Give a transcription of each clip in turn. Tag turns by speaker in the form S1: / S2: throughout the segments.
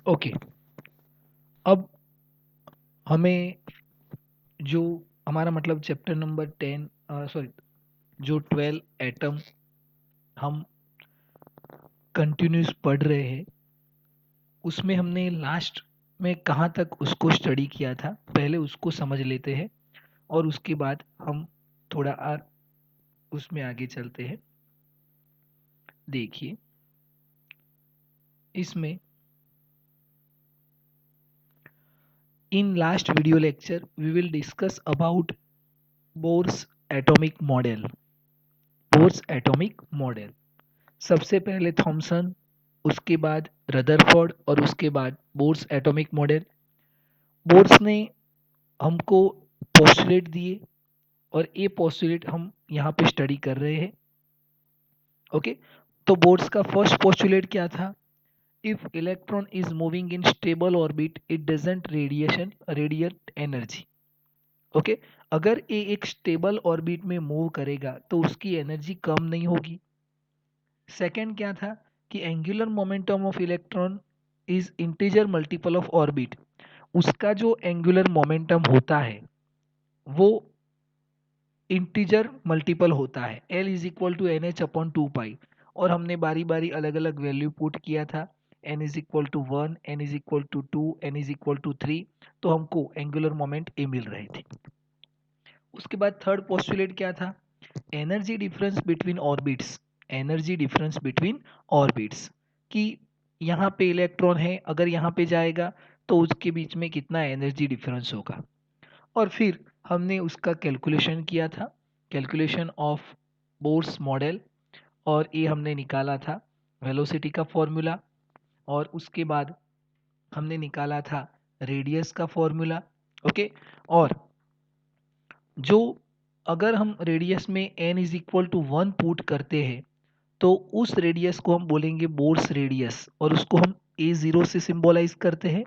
S1: Okay, अब हमें जो हमारा मतलब चैप्टर नंबर 10 सॉरी जो 12 एटम हम कंटिन्यूस पढ़ रहे हैं, उसमें हमने लास्ट में कहाँ तक उसको स्टडी किया था, पहले उसको समझ लेते हैं और उसके बाद हम थोड़ा और उसमें आगे चलते हैं। देखिए, इसमें in last video lecture we will discuss about Bohr's atomic model। Bohr's atomic model, सबसे पहले थॉमसन, उसके बाद रदरफोर्ड और उसके बाद बोर्स एटॉमिक मॉडल। बोर्स ने हमको पोस्टुलेट दिए और ये पोस्टुलेट हम यहाँ पे स्टडी कर रहे हैं। ओके, तो बोर्स का फर्स्ट पोस्टुलेट क्या था? If electron is moving in stable orbit it doesn't radiate energy. Okay, अगर ये एक स्टेबल ऑर्बिट में मूव करेगा तो उसकी एनर्जी कम नहीं होगी। सेकंड क्या था कि angular momentum of electron is integer multiple of orbit. उसका जो एंगुलर मोमेंटम होता है वो इंटीजर मल्टीपल होता है, L is equal to n h upon two pi. और हमने बारी बारी अलग अलग वैल्यू पुट किया था, n is equal to 1, n is equal to 2, n is equal to 3, तो हमको एंगुलर मोमेंट ए मिल रहे थे। उसके बाद थर्ड पोस्टुलेट क्या था? Energy difference between orbits. Energy difference between orbits कि यहाँ पे इलेक्ट्रॉन है, अगर यहाँ पे जाएगा तो उसके बीच में कितना एनर्जी डिफरेंस होगा। और फिर हमने उसका कैलकुलेशन किया था, कैलकुलेशन ऑफ बोर्स मॉडल, और ये हमने निकाला था वेलोसिटी का फॉर्मूला, और उसके बाद हमने निकाला था रेडियस का फॉर्मूला। ओके, और जो अगर हम रेडियस में n is equal to 1 put करते हैं तो उस रेडियस को हम बोलेंगे बोर्स रेडियस, और उसको हम a0 से सिंबलाइज करते हैं,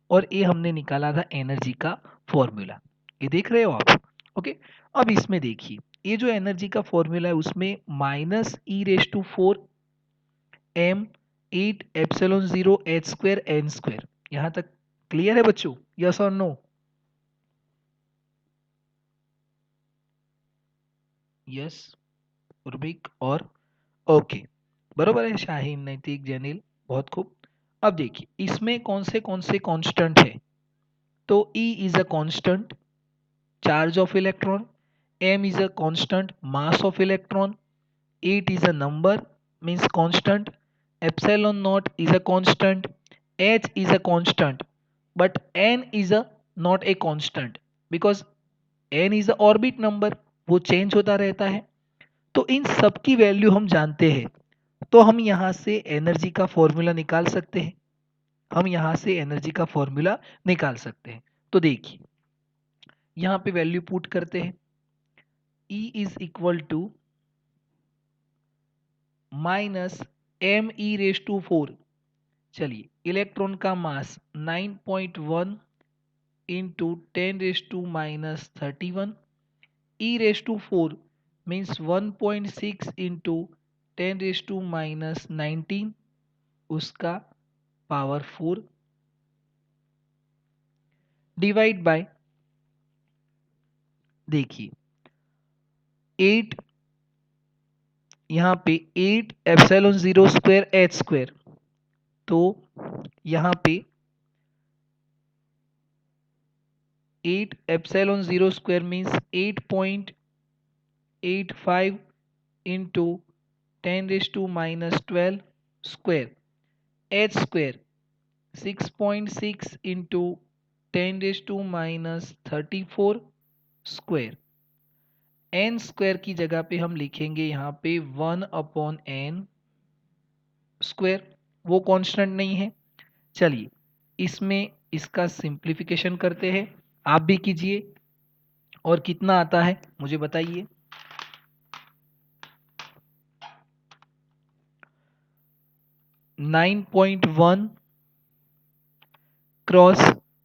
S1: और ये हमने निकाला था एनर्जी का फॉर्मूला। ये देख रहे हो आप? ओके, अब इसमें देखिए, ये जो एनर्जी का फॉर्मूला है उसमें -e⁴ m 8 epsilon 0 h square n square. यहाँ तक क्लियर है बच्चों? यस और नो? यस उर्मिक और ओके, बरोबर है शाहीन, नैतिक, जनील, बहुत खूब। अब देखिए इसमें कौन से कांस्टेंट है? तो E is a constant charge of electron, M is a constant mass of electron, 8 is a number means constant, epsilon naught is a constant, H is a constant, but N is a not a constant because N is a orbit number, वो change होता रहता है। तो इन सब की value हम जानते हैं, तो हम यहाँ से एनर्जी का फॉर्मूला निकाल सकते हैं। हम यहाँ से एनर्जी का फॉर्मूला निकाल सकते हैं। तो देखिए यहाँ पे वैल्यू पुट करते हैं, E is equal to -me⁴। चलिए, इलेक्ट्रॉन का मास 9.1 इंटू 10⁻⁻31, e⁴ मीन्स 1.6 इंटू 10⁻⁹, उसका पावर 4 डिवाइड बाय, देखिए 8, यहाँ पे 8 एप्सिलॉन 0 स्क्वायर h स्क्वायर, तो यहाँ पे 8 epsilon 0 square means 8.85 into 10⁻12 square, h square 6.6 into 10⁻34 square, n square की जगह पे हम लिखेंगे यहाँ पे 1/n स्क्वायर, वो कांस्टेंट नहीं है। चलिए इसमें इसका सिंप्लीफिकेशन करते हैं, आप भी कीजिए, और कितना आता है मुझे बताइए। 9.1 cross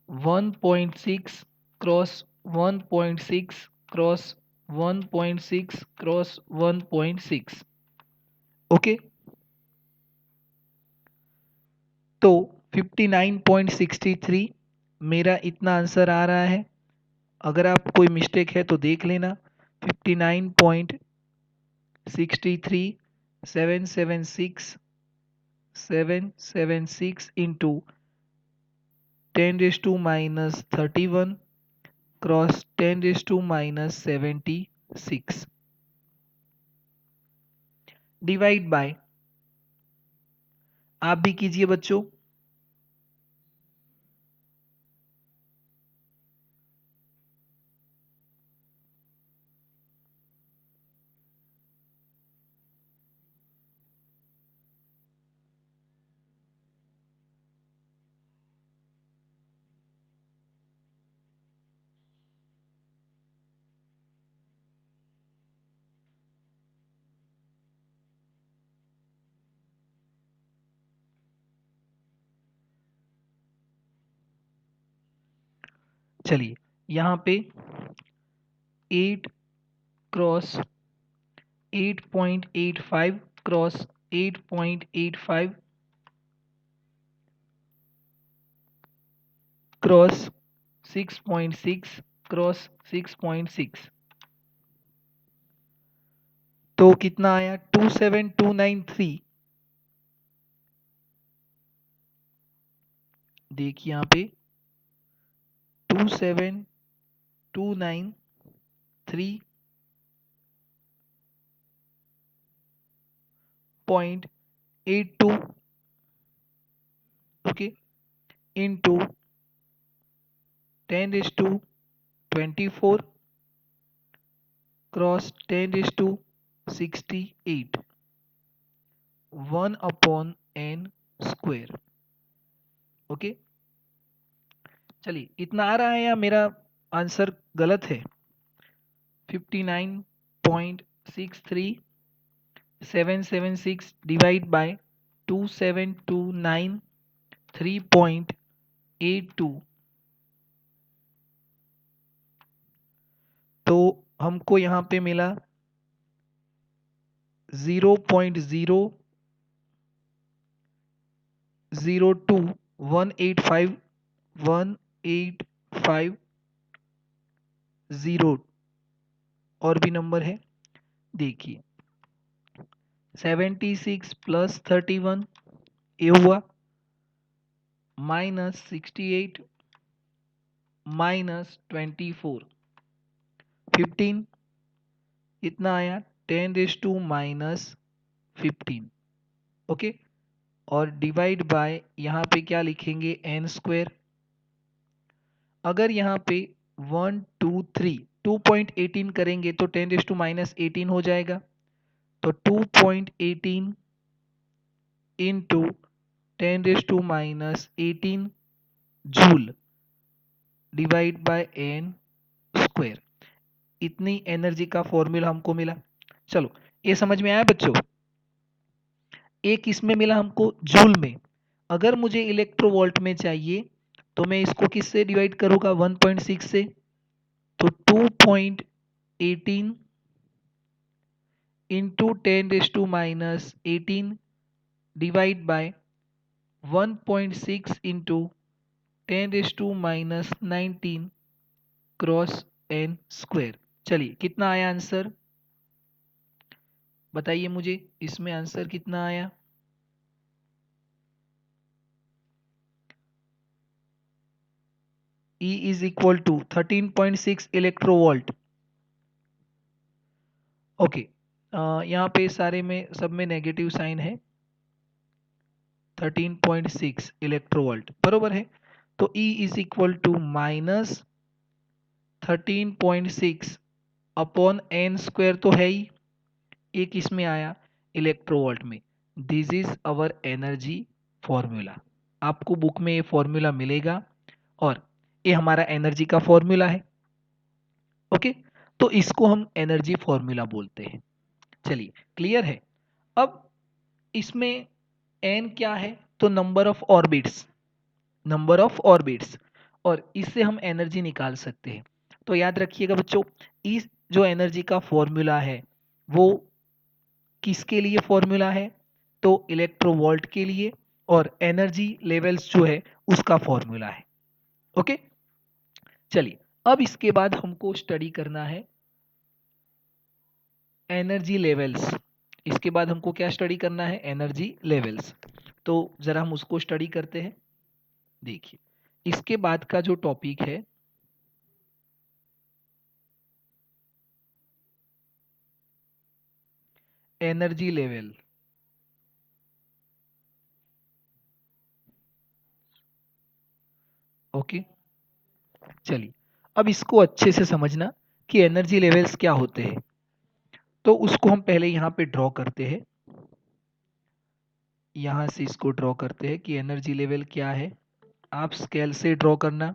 S1: 1.6 cross 1.6 cross 1.6 cross 1.6। Okay, तो 59.63 मेरा इतना आंसर आ रहा है। अगर आप कोई मिस्टेक है तो देख लेना। 59.63 776 इंटू 10⁻31 क्रॉस 10⁻76 डिवाइड बाय, आप भी कीजिए बच्चों। चलिए यहाँ पे 8 क्रॉस 8.85 क्रॉस 8.85 क्रॉस 6.6 क्रॉस 6.6, तो कितना आया 27293। देखिए यहाँ पे 27293.82 okay into 10⁻24 cross 10⁻68 1/n²। Okay चलिए इतना आ रहा है या मेरा आंसर गलत है? 59.63 776 डिवाइड बाय 27293.82, तो हमको यहाँ पे मिला 0.0021850 और भी नंबर है। देखिए 76 प्लस 31 ये हुआ, माइनस 68 माइनस 24 15 इतना आया 10⁻−15 ओके, और डिवाइड बाय यहाँ पे क्या लिखेंगे n²। अगर यहाँ पे 1 2 3 2.18 करेंगे तो 10⁻−18 हो जाएगा, तो 2.18 into 10⁻−18 joule divide by n², इतनी एनर्जी का फॉर्मूला हमको मिला। चलो ये समझ में आया बच्चों? एक इसमें मिला हमको जूल में। अगर मुझे इलेक्ट्रोवोल्ट में चाहिए तो मैं इसको किससे डिवाइड करूंगा 1.6 से, तो 2.18 into 10⁻18 divide by 1.6 into 10⁻19 cross n²। चलिए कितना आया आंसर बताइए मुझे, इसमें आंसर कितना आया? E is equal to 13.6 electronvolt. Okay यहाँ पे सारे में सब में नेगेटिव साइन है। 13.6 इलेक्ट्रोवोल्ट बरोबर है, तो E is equal to minus 13.6 upon n² तो है ही, एक इसमें आया इलेक्ट्रोवोल्ट में। This is our energy formula. आपको बुक में ये फॉर्मूला मिलेगा और ये हमारा एनर्जी का फॉर्मूला है। ओके तो इसको हम एनर्जी फॉर्मूला बोलते हैं। चलिए क्लियर है? अब इसमें n क्या है, तो number of orbits, number of orbits, और इससे हम एनर्जी निकाल सकते हैं। तो याद रखिएगा बच्चों, इस जो एनर्जी का फॉर्मूला है वो किसके लिए फॉर्मूला है, तो इलेक्ट्रोवोल्ट के लिए, और एनर्जी लेवल्स जो है उसका फॉर्मूला है। ओके, चलिए अब इसके बाद हमको स्टडी करना है एनर्जी लेवल्स। इसके बाद हमको क्या स्टडी करना है? Energy levels. तो जरा हम उसको स्टडी करते हैं। देखिए, इसके बाद का जो टॉपिक है एनर्जी लेवल। ओके, चलिए अब इसको अच्छे से समझना कि एनर्जी लेवल्स क्या होते हैं। तो उसको हम पहले यहाँ पे ड्रॉ करते हैं। यहाँ से इसको ड्रॉ करते हैं कि एनर्जी लेवल क्या है। आप स्केल से ड्रॉ करना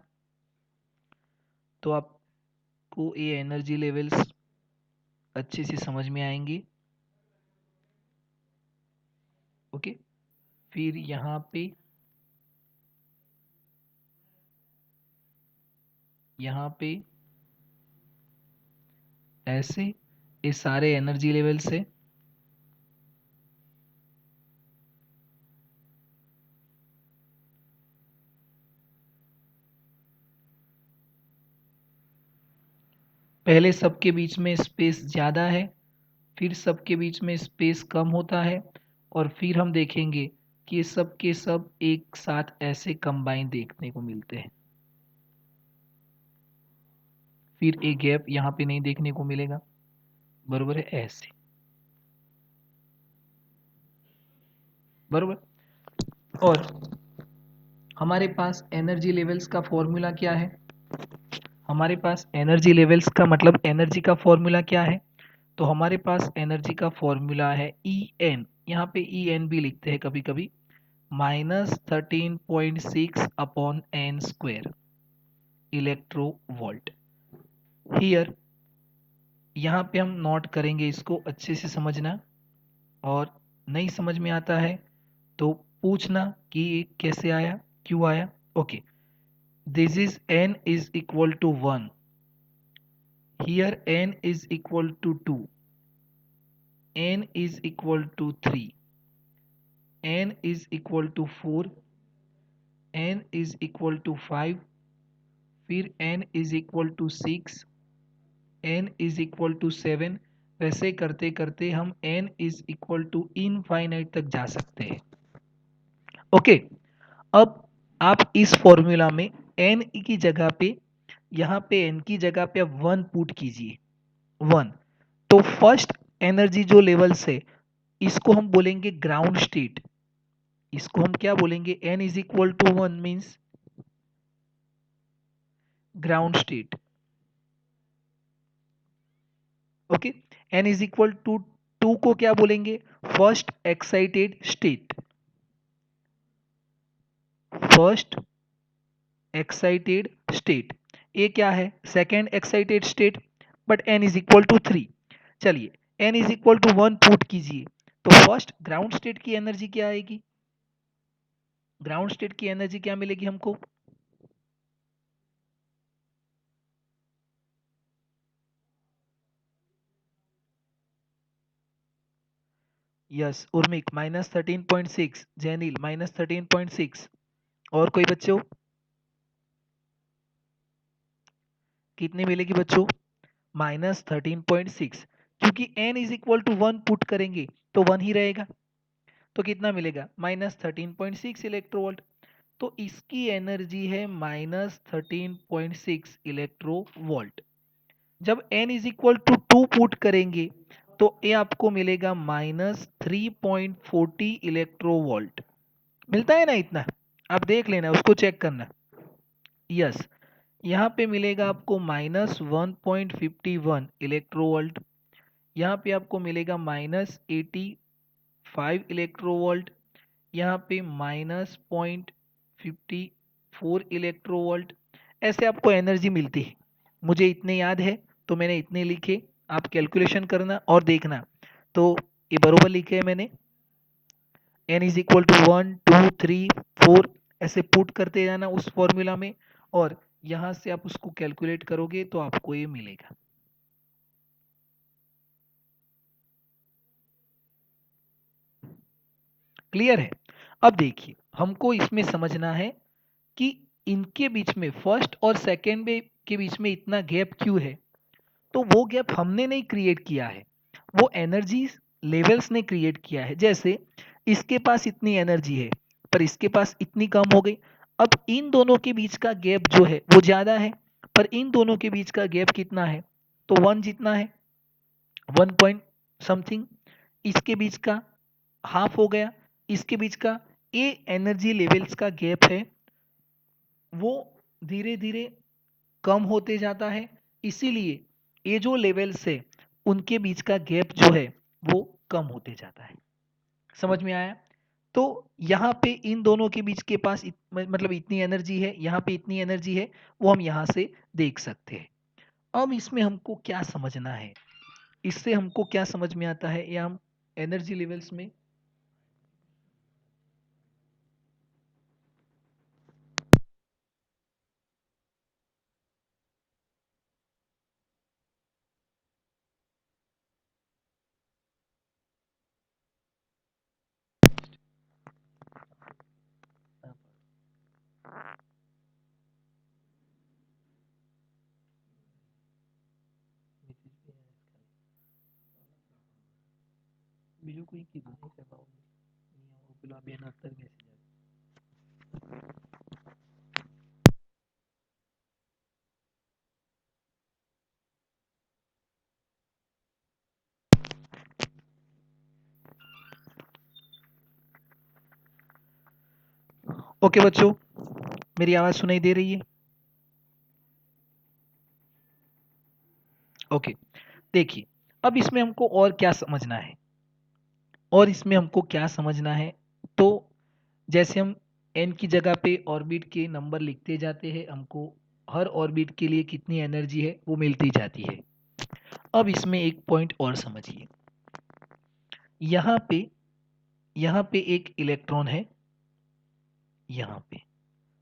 S1: तो आपको ये एनर्जी लेवल्स अच्छे से समझ में आएंगे। ओके, फिर यहाँ पे ऐसे ये सारे एनर्जी लेवल्स है। पहले सबके बीच में स्पेस ज़्यादा है, फिर सबके बीच में स्पेस कम होता है, और फिर हम देखेंगे कि ये सब के सब एक साथ ऐसे कंबाइन देखने को मिलते हैं। फिर एक गैप यहाँ पे नहीं देखने को मिलेगा, बरोबर है, ऐसे, बरोबर। और हमारे पास एनर्जी लेवल्स का फॉर्मूला क्या है? हमारे पास एनर्जी लेवल्स का मतलब एनर्जी का फॉर्मूला क्या है? तो हमारे पास एनर्जी का फॉर्मूला है ई एन, यहाँ पे ई एन भी लिखते हैं कभी कभी, -13.6 upon N square electro volt. Here, यहाँ पे हम नोट करेंगे, इसको अच्छे से समझना, और नहीं समझ में आता है तो पूछना कि ये कैसे आया, क्यों आया। Okay, this is n is equal to 1, here n is equal to 2, n is equal to 3, n is equal to 4, n is equal to 5, फिर n is equal to 6, n is equal to 7। वैसे करते करते हम n is equal to infinite तक जा सकते हैं। Okay, अब आप इस फॉर्मूला में n की जगह पे, यहाँ पे n की जगह पे आप 1 पुट कीजिए, 1। तो फर्स्ट एनर्जी जो लेवल से, इसको हम बोलेंगे ग्राउंड स्टेट। इसको हम क्या बोलेंगे? n is equal to 1 means ground state. Okay, n is equal to 2 को क्या बोलेंगे? First excited state. First excited state, ये क्या है? Second excited state, but n is equal to 3। चलिए, n is equal to 1 put कीजिए, तो first ground state की एनर्जी क्या आएगी? ग्राउंड स्टेट की एनर्जी क्या मिलेगी हमको? यस, उर्मिक -13.6, जैनिल -13.6, और कोई बच्चों? कितनी मिलेगी बच्चों? -13.6, क्योंकि n is equal to 1 put करेंगे तो 1 ही रहेगा, तो कितना मिलेगा? -13.6 इलेक्ट्रोवोल्ट। तो इसकी एनर्जी है -13.6 इलेक्ट्रोवोल्ट। जब n is equal to 2 put करेंगे तो ये आपको मिलेगा -3.40 इलेक्ट्रोवोल्ट। मिलता है ना इतना? आप देख लेना, उसको चेक करना। यस, यहाँ पे मिलेगा आपको -1.51 इलेक्ट्रोवोल्ट, यहाँ पे आपको मिलेगा -85 इलेक्ट्रोवोल्ट, यहाँ पे -0.54 इलेक्ट्रोवोल्ट। ऐसे आपको एनर्जी मिलती है। मुझे इतने याद है तो मैंने इतने लिखे, आप कैलकुलेशन करना और देखना। तो ये बरोबर लिखे है मैंने, n इज इक्वल टू 1 2 3 4, ऐसे पुट करते जाना उस फॉर्मूला में, और यहाँ से आप उसको कैलकुलेट करोगे तो आपको ये मिलेगा। क्लियर है? अब देखिए, हमको इसमें समझना है कि इनके बीच में फर्स्ट और सेकंड के बीच में इतना गैप क्यों है। तो वो गैप हमने नहीं क्रिएट किया है, वो एनर्जी लेवल्स ने क्रिएट किया है। जैसे इसके पास इतनी एनर्जी है पर इसके पास इतनी कम हो गई। अब इन दोनों के बीच का गैप जो है वो ज्यादा है, पर इन दोनों के बीच का गैप कितना है, तो वन जितना है, वन पॉइंट समथिंग। इसके बीच का हाफ हो गया, इसके बीच का, ये एनर्जी लेवल्स का गैप है वो धीरे धीरे कम होते जाता है। इसीलिए ये जो लेवल्स है उनके बीच का गैप जो है वो कम होते जाता है। समझ में आया? तो यहाँ पे इन दोनों के बीच के पास मतलब इतनी एनर्जी है, यहाँ पे इतनी एनर्जी है, वो हम यहाँ से देख सकते हैं। अब इसमें हमको क्या समझना है, इससे हमको क्या समझ में आता है, या हम एनर्जी लेवल्स में બીજું કોઈ કીધું નહીં સેવાઓ પેલા બેન અત્યારે મેસેજ ओके बच्चों, मेरी आवाज सुनाई दे रही है? ओके, देखिए अब इसमें हमको और क्या समझना है, और इसमें हमको क्या समझना है, तो जैसे हम एन की जगह पे ऑर्बिट के नंबर लिखते जाते हैं, हमको हर ऑर्बिट के लिए कितनी एनर्जी है वो मिलती जाती है। अब इसमें एक पॉइंट और समझिए, यहाँ पे यहाँ पे एक इलेक्ट्रॉन है, यहाँ पे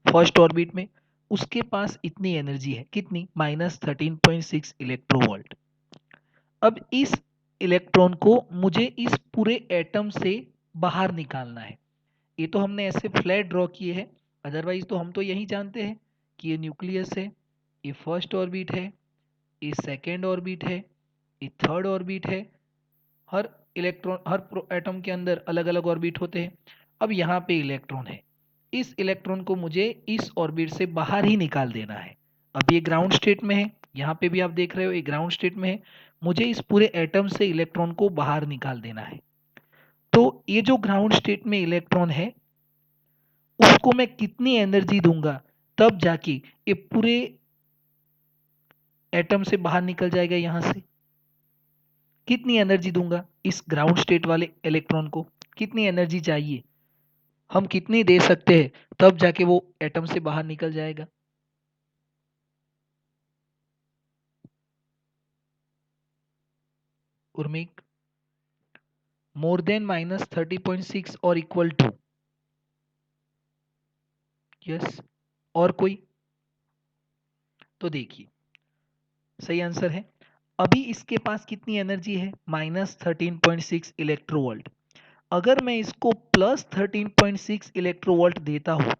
S1: फर्स्ट ऑर्बिट में, उसके पास इतनी एनर्जी है, कितनी, -13.6 इलेक्ट्रोवोल्ट। अब इस इलेक्ट्रॉन को मुझे इस पूरे एटम से बाहर निकालना है। ये तो हमने ऐसे फ्लैट ड्रॉ किए हैं, अदरवाइज तो हम तो यही जानते हैं कि ये न्यूक्लियस है, ये फर्स्ट ऑर्बिट है, ये सेकेंड ऑर्बिट है, ये थर्ड ऑर्बिट है। हर इलेक्ट्रॉन हर एटम के अंदर अलग अलग ऑर्बिट होते हैं। अब यहाँ पे इलेक्ट्रॉन है, इस इलेक्ट्रॉन को मुझे इस ऑर्बिट से बाहर ही निकाल देना है। अब ये ग्राउंड स्टेट में है, यहाँ पे भी आप देख रहे हो ये ग्राउंड स्टेट में है, मुझे इस पूरे एटम से इलेक्ट्रॉन को बाहर निकाल देना है। तो ये जो ग्राउंड स्टेट में इलेक्ट्रॉन है उसको मैं कितनी एनर्जी दूंगा तब जाके ये पूरे एटम से बाहर निकल जाएगा। यहाँ से कितनी एनर्जी दूंगा इस ग्राउंड स्टेट वाले इलेक्ट्रॉन को, कितनी एनर्जी चाहिए, हम कितनी दे सकते हैं तब जाके वो एटम से बाहर निकल जाएगा। उर्मिक, मोर देन -30.6 और इक्वल टू, यस, और कोई? तो देखिए सही आंसर है। अभी इसके पास कितनी एनर्जी है, -13.6 इलेक्ट्रोवोल्ट। अगर मैं इसको +13.6 इलेक्ट्रोवोल्ट देता हूँ,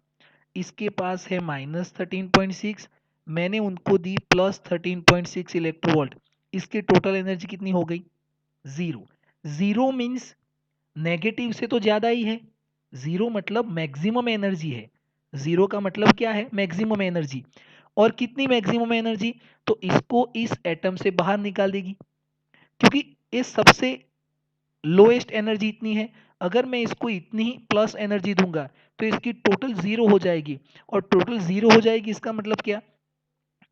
S1: इसके पास है -13.6, मैंने उनको दी +13.6 इलेक्ट्रोवोल्ट, इसकी टोटल एनर्जी कितनी हो गई, जीरो। जीरो मीन्स नेगेटिव से तो ज्यादा ही है, जीरो मतलब मैक्सिमम एनर्जी है, जीरो का मतलब क्या है, मैक्सिमम एनर्जी। और कितनी मैक्सिमम एनर्जी, तो इसको इस एटम से बाहर निकाल देगी, क्योंकि इस सबसे लोएस्ट एनर्जी इतनी है। अगर मैं इसको इतनी ही प्लस एनर्जी दूंगा तो इसकी टोटल जीरो हो जाएगी, और टोटल जीरो हो जाएगी इसका मतलब क्या,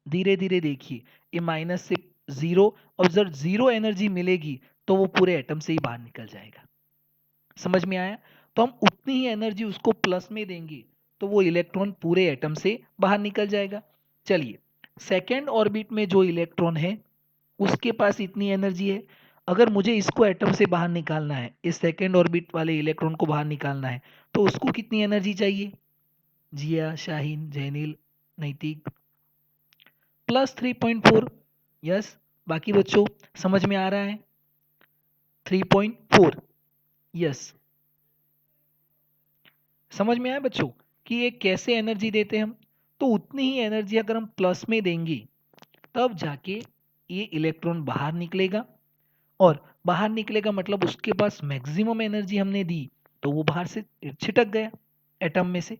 S1: धीरे धीरे देखिए ये माइनस से जीरो, और जब जीरो एनर्जी मिलेगी तो वो पूरे एटम से ही बाहर निकल जाएगा। समझ में आया? तो हम उतनी ही एनर्जी उसको प्लस में देंगे तो वो इलेक्ट्रॉन पूरे एटम से बाहर निकल जाएगा। चलिए, सेकेंड ऑर्बिट में जो इलेक्ट्रॉन है उसके पास इतनी एनर्जी है। अगर मुझे इसको एटम से बाहर निकालना है, इस सेकेंड ऑर्बिट वाले इलेक्ट्रॉन को बाहर निकालना है, तो उसको कितनी एनर्जी चाहिए, जिया, शाहीन, जैनिल, नैतिक, +3.4। यस, बाकी बच्चों समझ में आ रहा है? 3.4, यस। समझ में आया बच्चों कि ये कैसे एनर्जी देते हैं हम? तो उतनी ही एनर्जी अगर हम प्लस में देंगे तब जाके ये इलेक्ट्रॉन बाहर निकलेगा, और बाहर निकलेगा मतलब उसके पास मैक्सिमम एनर्जी हमने दी तो वो बाहर से छिटक गया एटम में से।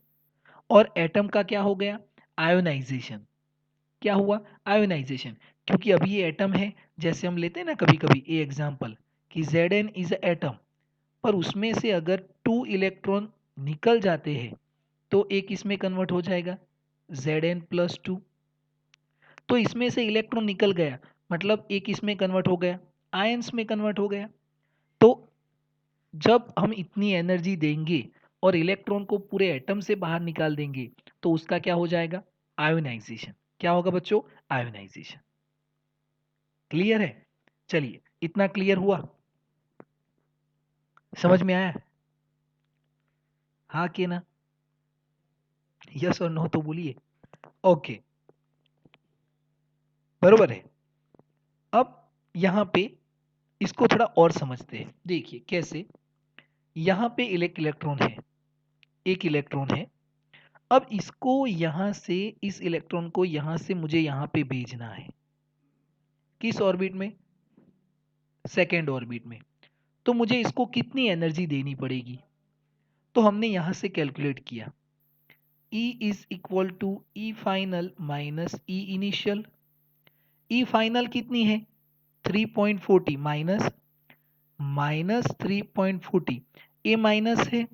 S1: और एटम का क्या हो गया? आयोनाइजेशन। क्या हुआ? आयोनाइजेशन। क्योंकि अभी ये एटम है, जैसे हम लेते हैं ना कभी कभी ए एग्जांपल कि Zn इज एटम, पर उसमें से अगर 2 इलेक्ट्रॉन निकल जाते हैं तो एक इसमें कन्वर्ट हो जाएगा Zn+2। तो इसमें से इलेक्ट्रॉन निकल गया मतलब एक इसमें कन्वर्ट हो गया, आयंस में कन्वर्ट हो गया। तो जब हम इतनी एनर्जी देंगे और इलेक्ट्रॉन को पूरे एटम से बाहर निकाल देंगे तो उसका क्या हो जाएगा? आयोनाइजेशन। क्या होगा बच्चों? आयोनाइजेशन। क्लियर है? चलिए, इतना क्लियर हुआ? समझ में आया? हाँ कि ना? यस और नो तो बोलिए। ओके, बरोबर है। अब यहाँ पे इसको थोड़ा और समझते हैं। देखिए कैसे, यहाँ पे एक इलेक्ट्रॉन है, एक इलेक्ट्रॉन है। अब इसको यहाँ से, इस इलेक्ट्रॉन को यहाँ से मुझे यहाँ पे भेजना है। किस ऑर्बिट में? सेकेंड ऑर्बिट में। तो मुझे इसको कितनी एनर्जी देनी पड़ेगी? तो हमने यहाँ से कैलकुलेट किया, E is equal to E final minus E initial. E final कितनी है? 3.40 माइनस माइनस 3.40, ए माइनस है,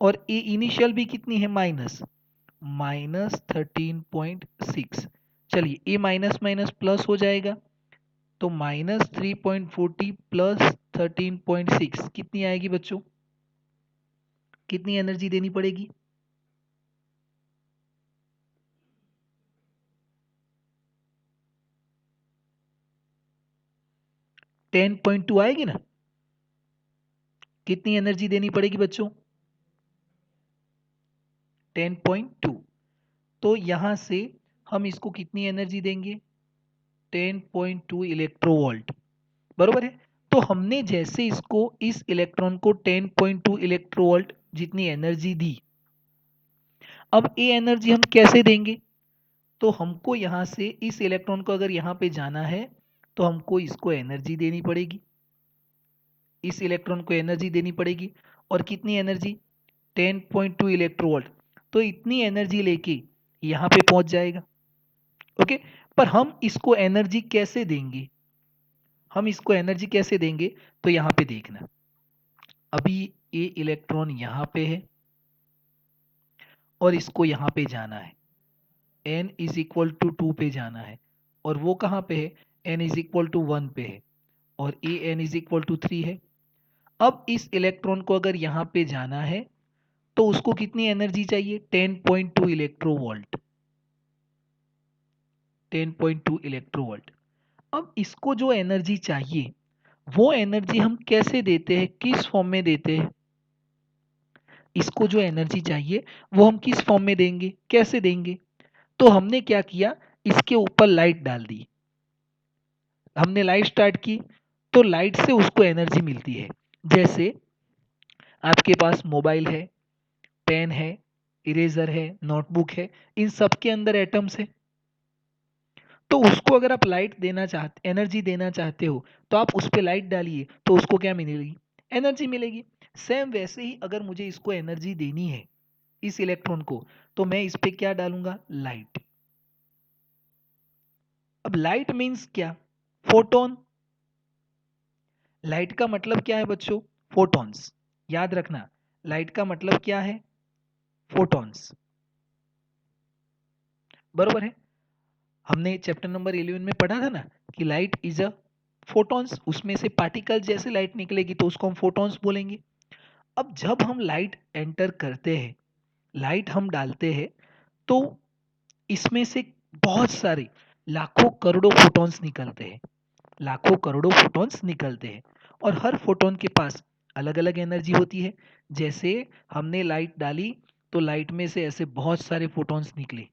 S1: और ए इनिशियल भी कितनी है? Minus minus 13.6। चलिए, ए माइनस माइनस प्लस हो जाएगा, तो माइनस 3.40 प्लस 13.6 कितनी आएगी बच्चों? कितनी एनर्जी देनी पड़ेगी? 10.2 आएगी ना? कितनी एनर्जी देनी पड़ेगी बच्चों? 10.2। तो यहां से हम इसको कितनी एनर्जी देंगे? 10.2 इलेक्ट्रोवोल्ट। बरोबर है। तो हमने जैसे इसको, इस इलेक्ट्रॉन को 10.2 इलेक्ट्रोवोल्ट जितनी एनर्जी दी, अब ये एनर्जी हम कैसे देंगे? तो हमको यहाँ से इस इलेक्ट्रॉन को अगर यहाँ पे जाना है तो हमको इसको एनर्जी देनी पड़ेगी, इस इलेक्ट्रॉन को एनर्जी देनी पड़ेगी। और कितनी एनर्जी? 10.2 इलेक्ट्रोवोल्ट। तो इतनी एनर्जी लेके यहाँ पे पहुंच जाएगा। ओके, पर हम इसको एनर्जी कैसे देंगे? हम इसको एनर्जी कैसे देंगे? तो यहाँ पे देखना, अभी ये इलेक्ट्रॉन यहाँ पे है और इसको यहाँ पे जाना है, n इज इक्वल टू 2 पे जाना है, और वो कहाँ पे है? n इज इक्वल टू 1 पे है, और A N is equal to 3 है। अब इस इलेक्ट्रॉन को अगर यहाँ पे जाना है तो उसको कितनी एनर्जी चाहिए? 10.2 इलेक्ट्रोवोल्ट। 10.2 इलेक्ट्रोवोल्ट। अब इसको जो एनर्जी चाहिए वो एनर्जी हम कैसे देते हैं, किस फॉर्म में देते हैं? इसको जो एनर्जी चाहिए वो हम किस फॉर्म में देंगे, कैसे देंगे? तो हमने क्या किया, इसके ऊपर लाइट डाल दी। हमने लाइट स्टार्ट की तो लाइट से उसको एनर्जी मिलती है। जैसे आपके पास मोबाइल है, पेन है, इरेजर है, नोटबुक है, इन सब के अंदर एटम्स है। तो उसको अगर आप लाइट देना चाहते, एनर्जी देना चाहते हो, तो आप उस पर लाइट डालिए तो उसको क्या मिलेगी? एनर्जी मिलेगी। सेम वैसे ही अगर मुझे इसको एनर्जी देनी है, इस इलेक्ट्रॉन को, तो मैं इस पे क्या डालूंगा? लाइट। अब लाइट मीन्स क्या? फोटोन। लाइट का मतलब क्या है बच्चों? फोटॉन्स। याद रखना, लाइट का मतलब क्या है? फोटॉन्स। बरोबर है। हमने चैप्टर नंबर 11 में पढ़ा था ना कि लाइट इज अ फोटॉन्स, उसमें से पार्टिकल जैसे लाइट निकलेगी तो उसको हम फोटॉन्स बोलेंगे। अब जब हम लाइट एंटर करते हैं, लाइट हम डालते हैं, तो इसमें से बहुत सारे लाखों करोड़ों फोटॉन्स निकलते हैं, लाखों करोड़ों फोटॉन्स निकलते हैं। और हर फोटोन के पास अलग अलग एनर्जी होती है। जैसे हमने लाइट डाली तो लाइट में से ऐसे बहुत सारे फोटॉन्स निकले,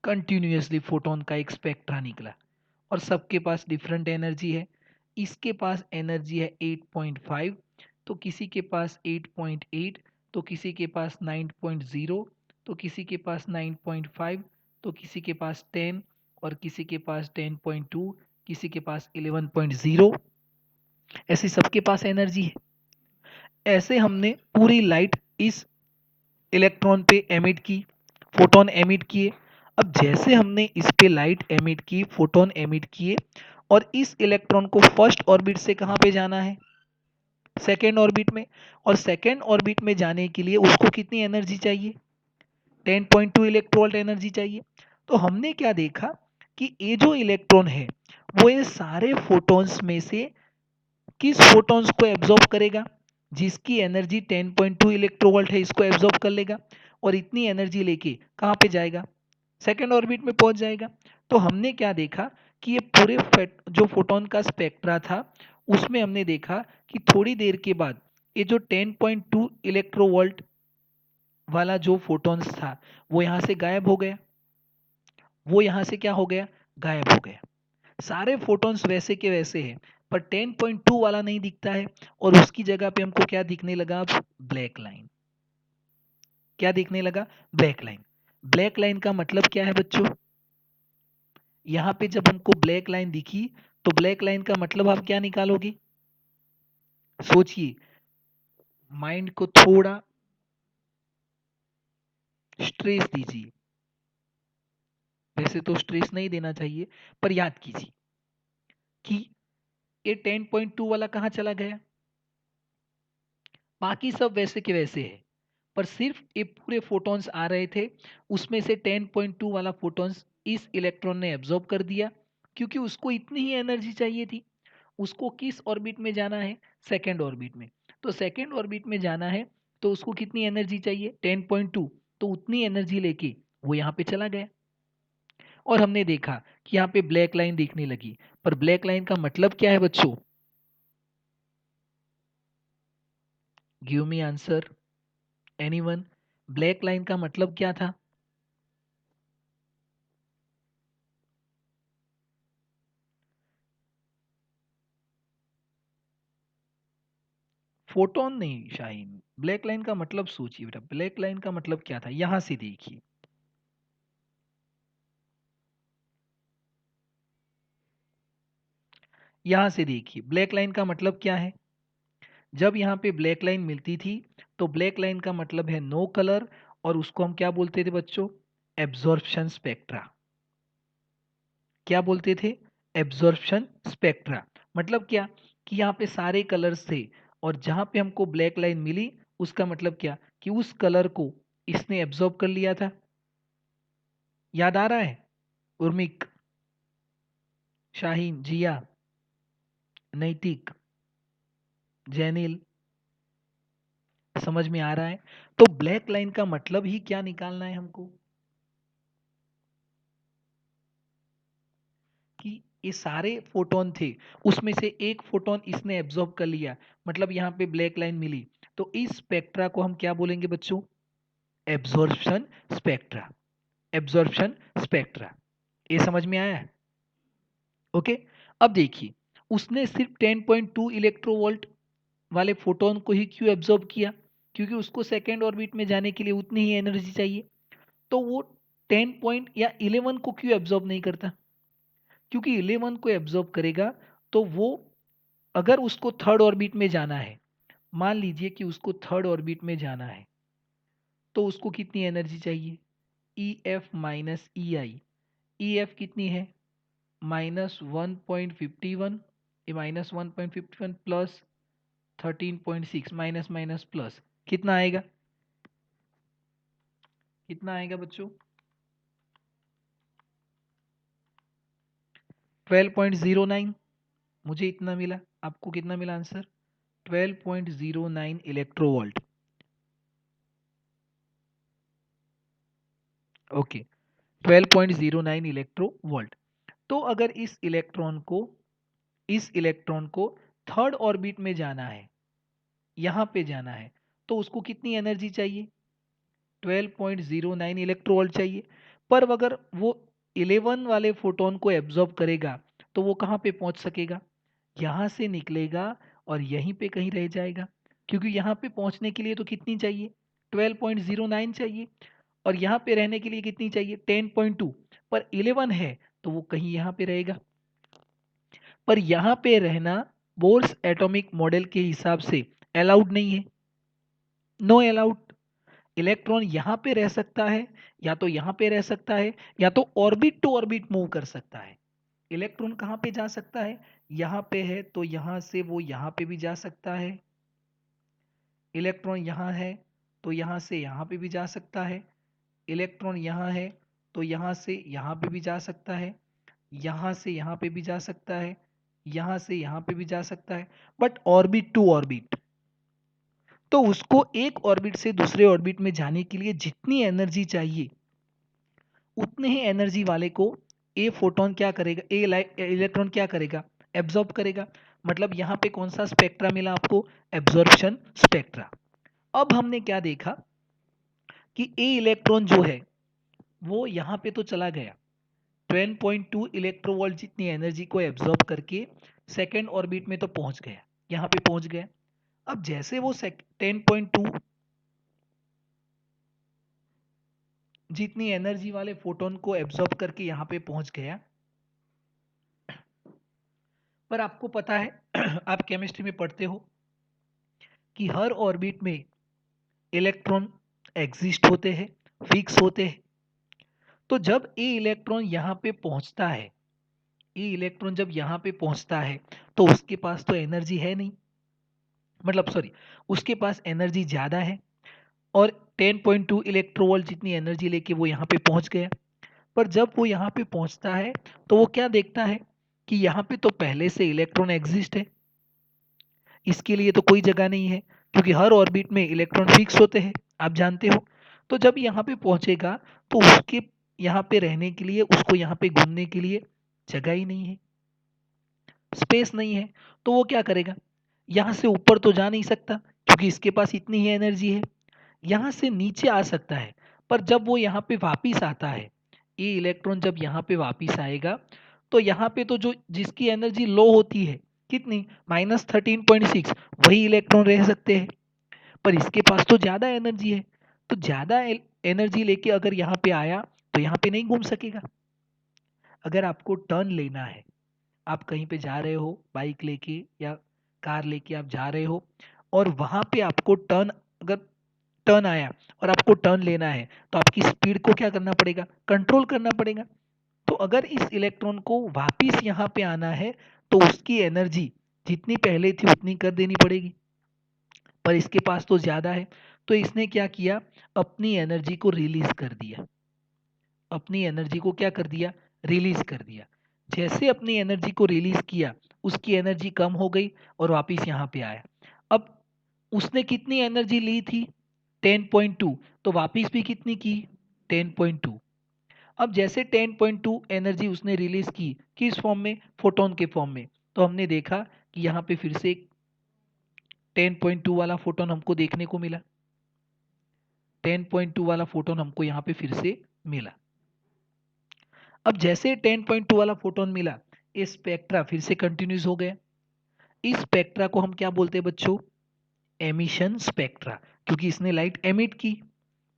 S1: कंटिन्यूअसली फोटोन का एक स्पेक्ट्रा निकला, और सबके पास डिफरेंट एनर्जी है। इसके पास एनर्जी है 8.5, तो किसी के पास 8.8, तो किसी के पास 9.0, तो किसी के पास 9.5, तो किसी के पास 10 और किसी के पास 10.2, किसी के पास 11.0। ऐसे सबके पास एनर्जी है। ऐसे हमने पूरी लाइट इस इलेक्ट्रॉन पे एमिट की, फोटोन एमिट किए। अब जैसे हमने इस पे लाइट एमिट की, फोटोन एमिट किए, और इस इलेक्ट्रॉन को फर्स्ट ऑर्बिट से कहाँ पे जाना है, सेकेंड ऑर्बिट में। और सेकेंड ऑर्बिट में जाने के लिए उसको कितनी एनर्जी चाहिए, 10.2 इलेक्ट्रोवोल्ट एनर्जी चाहिए। तो हमने क्या देखा कि ये जो इलेक्ट्रॉन है वो ये सारे फोटॉन्स में से किस फोटॉन्स को एब्जॉर्ब करेगा, जिसकी एनर्जी 10.2 इलेक्ट्रोवोल्ट है, इसको एब्जॉर्ब कर लेगा और इतनी एनर्जी लेके कहाँ पे जाएगा, सेकेंड ऑर्बिट में पहुंच जाएगा। तो हमने क्या देखा कि ये पूरे जो फोटोन का स्पेक्ट्रा था उसमें हमने देखा कि थोड़ी देर के बाद ये जो 10.2 इलेक्ट्रोवोल्ट वाला जो फोटॉन्स था वो यहाँ से गायब हो गया, वो यहाँ से क्या हो गया, गायब हो गया। सारे फोटॉन्स वैसे के वैसे हैं, पर 10.2 वाला नहीं दिखता है, और उसकी जगह पे हमको क्या दिखने लगा, अब ब्लैक लाइन। क्या दिखने लगा, ब्लैक लाइन। ब्लैक लाइन का मतलब क्या है बच्चों, यहाँ पे जब हमको ब्लैक लाइन दिखी तो ब्लैक लाइन का मतलब आप क्या निकालोगे, सोचिए, माइंड को थोड़ा स्ट्रेस दीजिए। वैसे तो स्ट्रेस नहीं देना चाहिए, पर याद कीजिए कि ये 10.2 वाला कहाँ चला गया, बाकी सब वैसे के वैसे है, पर सिर्फ ये पूरे फोटॉन्स आ रहे थे, उसमें से 10.2 वाला फोटॉन्स इस इलेक्ट्रॉन ने एब्जॉर्ब कर दिया, क्योंकि उसको इतनी ही एनर्जी चाहिए थी। उसको किस ऑर्बिट में जाना है, सेकेंड ऑर्बिट में। तो सेकेंड ऑर्बिट में जाना है तो उसको कितनी एनर्जी चाहिए, 10.2, तो उतनी एनर्जी लेके वो यहाँ पे चला गया। और हमने देखा कि यहाँ पे ब्लैक लाइन दिखने लगी, पर ब्लैक लाइन का मतलब क्या है बच्चों, give me answer, anyone, black line का मतलब क्या था, फोटोन नहीं शाहीन, ब्लैक लाइन का मतलब सोचिए बेटा, ब्लैक लाइन का मतलब क्या था, यहां से देखिए, यहां से देखिए ब्लैक लाइन का मतलब क्या है। जब यहाँ पे ब्लैक लाइन मिलती थी तो ब्लैक लाइन का मतलब है नो कलर, और उसको हम क्या बोलते थे बच्चों, एब्जॉर्प्शन स्पेक्ट्रा। क्या बोलते थे, एब्जॉर्प्शन स्पेक्ट्रा। मतलब क्या कि यहाँ पे सारे कलर्स थे, और जहां पे हमको ब्लैक लाइन मिली उसका मतलब क्या कि उस कलर को इसने एब्जॉर्ब कर लिया था। याद आ रहा है, उर्मिक, शाहीन, जिया, नैतिक, जैनिल, समझ में आ रहा है। तो ब्लैक लाइन का मतलब ही क्या निकालना है हमको, कि ये सारे फोटोन थे, उसमें से एक फोटोन इसने एब्जॉर्ब कर लिया, मतलब यहाँ पे ब्लैक लाइन मिली। तो इस स्पेक्ट्रा को हम क्या बोलेंगे बच्चों, एब्जॉर्प्शन स्पेक्ट्रा, एब्जॉर्प्शन स्पेक्ट्रा। ये समझ में आया है, ओके। अब देखिए, उसने सिर्फ 10.2 इलेक्ट्रोवोल्ट वाले फोटोन को ही क्यों एब्जॉर्ब किया, क्योंकि उसको सेकेंड ऑर्बिट में जाने के लिए उतनी ही एनर्जी चाहिए। तो वो 10 पॉइंट या 11 को क्यों एब्जॉर्ब नहीं करता, क्योंकि 11 को एब्जॉर्ब करेगा तो वो, अगर उसको थर्ड ऑर्बिट में जाना है, मान लीजिए कि उसको थर्ड ऑर्बिट में जाना है, तो उसको कितनी एनर्जी चाहिए, ई एफ माइनस ई आई। ई एफ कितनी है, -1.51, -1.51 प्लस 13.6, माइनस माइनस प्लस, कितना आएगा, कितना आएगा बच्चों, 12.09। मुझे इतना मिला, आपको कितना मिला आंसर, 12.09 इलेक्ट्रोवोल्ट। Okay, 12.09 electronvolt. तो अगर इस इलेक्ट्रॉन को थर्ड ऑर्बिट में जाना है, यहाँ पे जाना है, तो उसको कितनी एनर्जी चाहिए, 12.09 इलेक्ट्रोवोल्ट चाहिए। पर अगर वो 11 वाले फोटोन को एब्जॉर्ब करेगा तो वो कहाँ पे पहुंच सकेगा, यहाँ से निकलेगा और यहीं पे कहीं रह जाएगा, क्योंकि यहाँ पे पहुंचने के लिए तो कितनी चाहिए, 12.09 चाहिए, और यहाँ पे रहने के लिए कितनी चाहिए 10.2, पर 11 है तो वो कहीं यहाँ पे रहेगा। पर यहाँ पे रहना बोर्स एटॉमिक मॉडल के हिसाब से अलाउड नहीं है, नो अलाउड। इलेक्ट्रॉन यहाँ पे रह सकता है, या तो यहाँ पे रह सकता है, या तो ऑर्बिट टू ऑर्बिट मूव कर सकता है। इलेक्ट्रॉन कहाँ पे जा सकता है, यहाँ पे है तो यहाँ से वो यहाँ पे भी जा सकता है। इलेक्ट्रॉन यहाँ है तो यहाँ से यहाँ पे भी जा सकता है। इलेक्ट्रॉन यहाँ है तो यहाँ से यहाँ पे भी जा सकता है, यहाँ से यहाँ पे भी जा सकता है, यहाँ से यहाँ पे भी जा सकता है, बट ऑर्बिट टू ऑर्बिट। तो उसको एक ऑर्बिट से दूसरे ऑर्बिट में जाने के लिए जितनी एनर्जी चाहिए उतने ही एनर्जी वाले को ए फोटोन क्या करेगा, इलेक्ट्रॉन क्या करेगा, एब्जॉर्ब करेगा। मतलब यहाँ पे कौन सा स्पेक्ट्रा मिला आपको, एब्जॉर्प्शन स्पेक्ट्रा। अब हमने क्या देखा कि ए इलेक्ट्रॉन जो है वो यहाँ पे तो चला गया, 12.2 इलेक्ट्रोवोल्ट जितनी एनर्जी को एब्जॉर्ब करके सेकेंड ऑर्बिट में तो पहुंच गया, यहाँ पे पहुंच गया। अब जैसे वो 10.2 जितनी एनर्जी वाले फोटोन को एब्जॉर्ब करके यहाँ पे पहुंच गया, पर आपको पता है आप केमिस्ट्री में पढ़ते हो कि हर ऑर्बिट में इलेक्ट्रॉन एग्जिस्ट होते हैं, फिक्स होते हैं। तो जब ए इलेक्ट्रॉन यहाँ पे पहुंचता है, ए इलेक्ट्रॉन जब यहाँ पे पहुंचता है तो उसके पास तो एनर्जी है नहीं, मतलब सॉरी, उसके पास एनर्जी ज़्यादा है, और 10.2 इलेक्ट्रोवोल्ट जितनी एनर्जी लेके वो यहाँ पे पहुंच गया। पर जब वो यहाँ पे पहुंचता है तो वो क्या देखता है कि यहाँ पे तो पहले से इलेक्ट्रॉन एग्जिस्ट है, इसके लिए तो कोई जगह नहीं है, क्योंकि हर ऑर्बिट में इलेक्ट्रॉन फिक्स होते हैं, आप जानते हो। तो जब यहाँ पे पहुंचेगा तो उसके यहाँ पे रहने के लिए, उसको यहाँ पे घूमने के लिए जगह ही नहीं है, स्पेस नहीं है। तो वो क्या करेगा, यहाँ से ऊपर तो जा नहीं सकता क्योंकि इसके पास इतनी ही एनर्जी है, यहाँ से नीचे आ सकता है। पर जब वो यहाँ पे वापिस आता है, ये इलेक्ट्रॉन जब यहाँ पे वापिस आएगा तो यहाँ पे तो जो जिसकी एनर्जी लो होती है, कितनी, -13.6, वही इलेक्ट्रॉन रह सकते हैं। पर इसके पास तो ज़्यादा एनर्जी है, तो ज़्यादा एनर्जी लेके अगर यहाँ पे आया तो यहाँ पे नहीं घूम सकेगा। अगर आपको टर्न लेना है, आप कहीं पे जा रहे हो बाइक लेके या कार लेके आप जा रहे हो, और वहां पे आपको टर्न, अगर टर्न आया और आपको टर्न लेना है तो आपकी स्पीड को क्या करना पड़ेगा, कंट्रोल करना पड़ेगा। तो अगर इस इलेक्ट्रॉन को वापिस यहाँ पे आना है तो उसकी एनर्जी जितनी पहले थी उतनी कर देनी पड़ेगी, पर इसके पास तो ज़्यादा है। तो इसने क्या किया, अपनी एनर्जी को रिलीज कर दिया, अपनी एनर्जी को क्या कर दिया, रिलीज कर दिया। जैसे अपनी एनर्जी को रिलीज किया, उसकी एनर्जी कम हो गई और वापिस यहाँ पे आया। अब उसने कितनी एनर्जी ली थी, 10.2, तो वापिस भी कितनी की, 10.2। अब जैसे 10.2 एनर्जी उसने रिलीज की, किस फॉर्म में, फोटोन के फॉर्म में, तो हमने देखा कि यहाँ पे फिर से 10.2 वाला फोटोन हमको देखने को मिला, 10.2 वाला फोटोन हमको यहाँ पे फिर से मिला। अब जैसे 10.2 वाला फोटोन मिला, ये स्पेक्ट्रा फिर से कंटिन्यूस हो गया। इस स्पेक्ट्रा को हम क्या बोलते हैं बच्चों, एमिशन स्पेक्ट्रा, क्योंकि इसने लाइट एमिट की।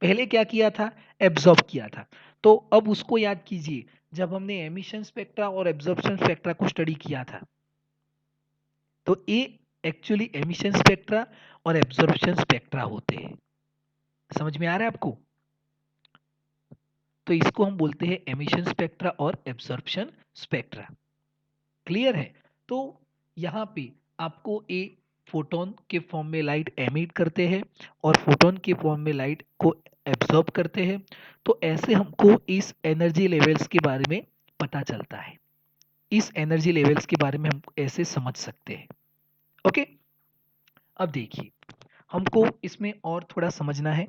S1: पहले क्या किया था, एब्जॉर्ब किया था। तो अब उसको याद कीजिए, जब हमने एमिशन स्पेक्ट्रा और एब्जॉर्प्शन स्पेक्ट्रा को स्टडी किया था, तो ये एक्चुअली एमिशन स्पेक्ट्रा और एब्जॉर्प्शन स्पेक्ट्रा होते हैं। समझ में आ रहा है आपको, तो इसको हम बोलते हैं एमिशन स्पेक्ट्रा और एब्जॉर्प्शन स्पेक्ट्रा। क्लियर है। तो यहाँ पे आपको ए फोटोन के फॉर्म में लाइट एमिट करते हैं और फोटोन के फॉर्म में लाइट को एब्जॉर्ब करते हैं। तो ऐसे हमको इस एनर्जी लेवल्स के बारे में पता चलता है, इस एनर्जी लेवल्स के बारे में हम ऐसे समझ सकते हैं। ओके, अब देखिए हमको इसमें और थोड़ा समझना है,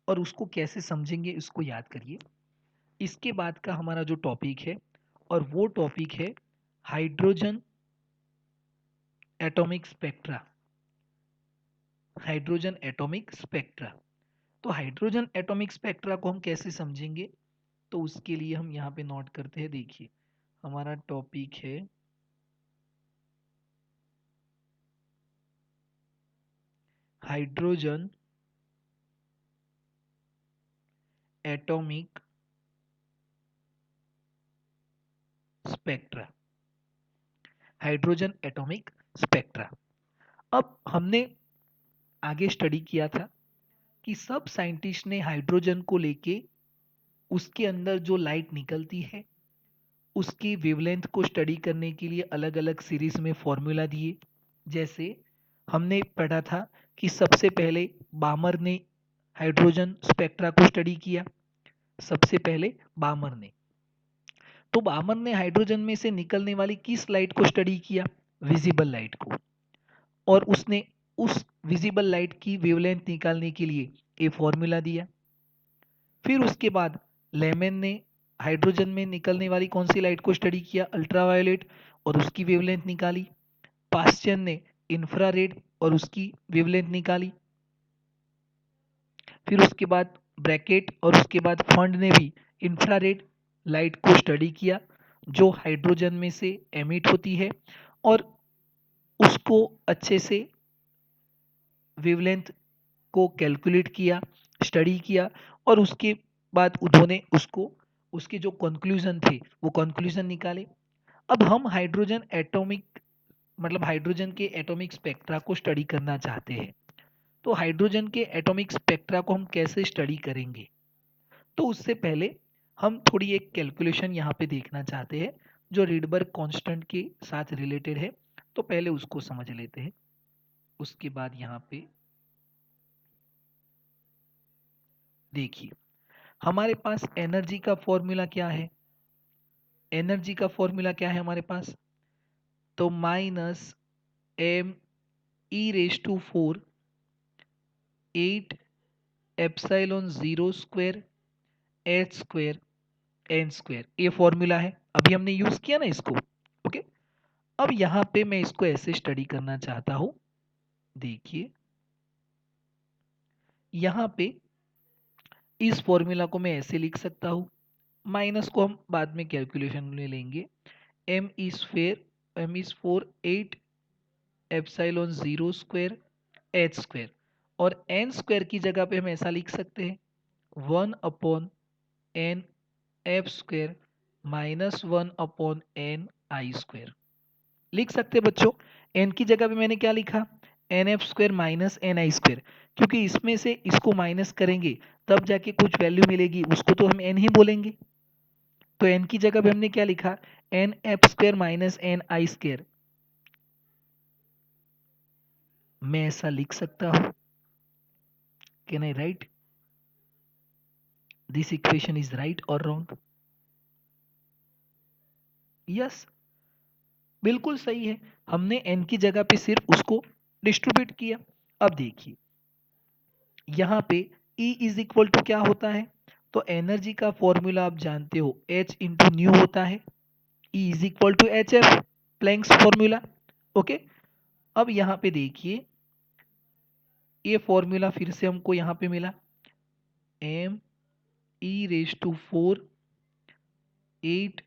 S1: और उसको कैसे समझेंगे उसको याद करिए। इसके बाद का हमारा जो टॉपिक है, और वो टॉपिक है hydrogen atomic spectra, hydrogen atomic spectra. तो हाइड्रोजन एटॉमिक स्पेक्ट्रा को हम कैसे समझेंगे, तो उसके लिए हम यहाँ पे नोट करते हैं। देखिए हमारा टॉपिक है hydrogen atomic spectra, hydrogen atomic spectra. अब हमने आगे स्टडी किया था कि सब साइंटिस्ट ने हाइड्रोजन को लेके उसके अंदर जो लाइट निकलती है उसकी वेवलेंथ को स्टडी करने के लिए अलग अलग सीरीज में फॉर्मूला दिए। जैसे हमने पढ़ा था कि सबसे पहले बामर ने हाइड्रोजन स्पेक्ट्रा को स्टडी किया। सबसे पहले बामर ने, तो बामर ने हाइड्रोजन में से निकलने वाली किस लाइट को स्टडी किया? विजिबल लाइट को। और उसने उस विजिबल लाइट की वेवलेंथ निकालने के लिए ए फॉर्मूला दिया। फिर उसके बाद लेमन ने हाइड्रोजन में निकलने वाली कौन सी लाइट को स्टडी किया? अल्ट्रावायोलेट, और उसकी वेवलेंथ निकाली। पास्चन ने इंफ्रारेड और उसकी वेवलेंथ निकाली। फिर उसके बाद ब्रैकेट और उसके बाद फंड ने भी इंफ्रारेड लाइट को स्टडी किया जो हाइड्रोजन में से एमिट होती है, और उसको अच्छे से वेवलेंथ को कैलकुलेट किया, स्टडी किया, और उसके बाद उन्होंने उसको उसके जो कंक्लूजन थे वो कंक्लूजन निकाले। अब हम हाइड्रोजन एटॉमिक मतलब हाइड्रोजन के एटॉमिक स्पेक्ट्रा को स्टडी करना चाहते हैं। तो हाइड्रोजन के एटॉमिक स्पेक्ट्रा को हम कैसे स्टडी करेंगे? तो उससे पहले हम थोड़ी एक कैलकुलेशन यहाँ पे देखना चाहते हैं जो रिडबर्ग कांस्टेंट के साथ रिलेटेड है। तो पहले उसको समझ लेते हैं, उसके बाद यहाँ पे देखिए हमारे पास एनर्जी का फॉर्मूला क्या है? एनर्जी का फॉर्मूला क्या है हमारे पास? तो minus M E raise to 4 8 epsilon 0 square H square N square, ये फॉर्मूला है। अभी हमने यूज किया ना इसको। ओके, अब यहाँ पे मैं इसको ऐसे स्टडी करना चाहता हूँ। देखिए यहाँ पे इस फॉर्मूला को मैं ऐसे लिख सकता हूँ, माइनस को हम बाद में कैलकुलेशन में लेंगे। M is 4 8 epsilon 0 square H square, और एन स्क्वायर की जगह पे हम ऐसा लिख सकते हैं 1 upon n f square minus 1 upon n i square लिख सकते हैं बच्चों। एन की जगह पे मैंने क्या लिखा? N f square minus n i square, क्योंकि इसमें से इसको माइनस करेंगे तब जाके कुछ वैल्यू मिलेगी, उसको तो हम एन ही बोलेंगे। तो एन की जगह पे हमने क्या लिखा? N f square minus n i square. मैं ऐसा लिख सकता हूं, can I write this equation is right और रॉन्ग? यस, बिल्कुल सही है। हमने एन की जगह पे सिर्फ उसको डिस्ट्रीब्यूट किया। अब देखिए यहाँ पे E इज इक्वल टू क्या होता है? तो एनर्जी का फॉर्मूला आप जानते हो, H इंटू न्यू होता है। E is equal to H F, Planck's formula. Okay, अब यहाँ पे देखिए ये फॉर्मूला फिर से हमको यहाँ पे मिला, m E raise to 4 8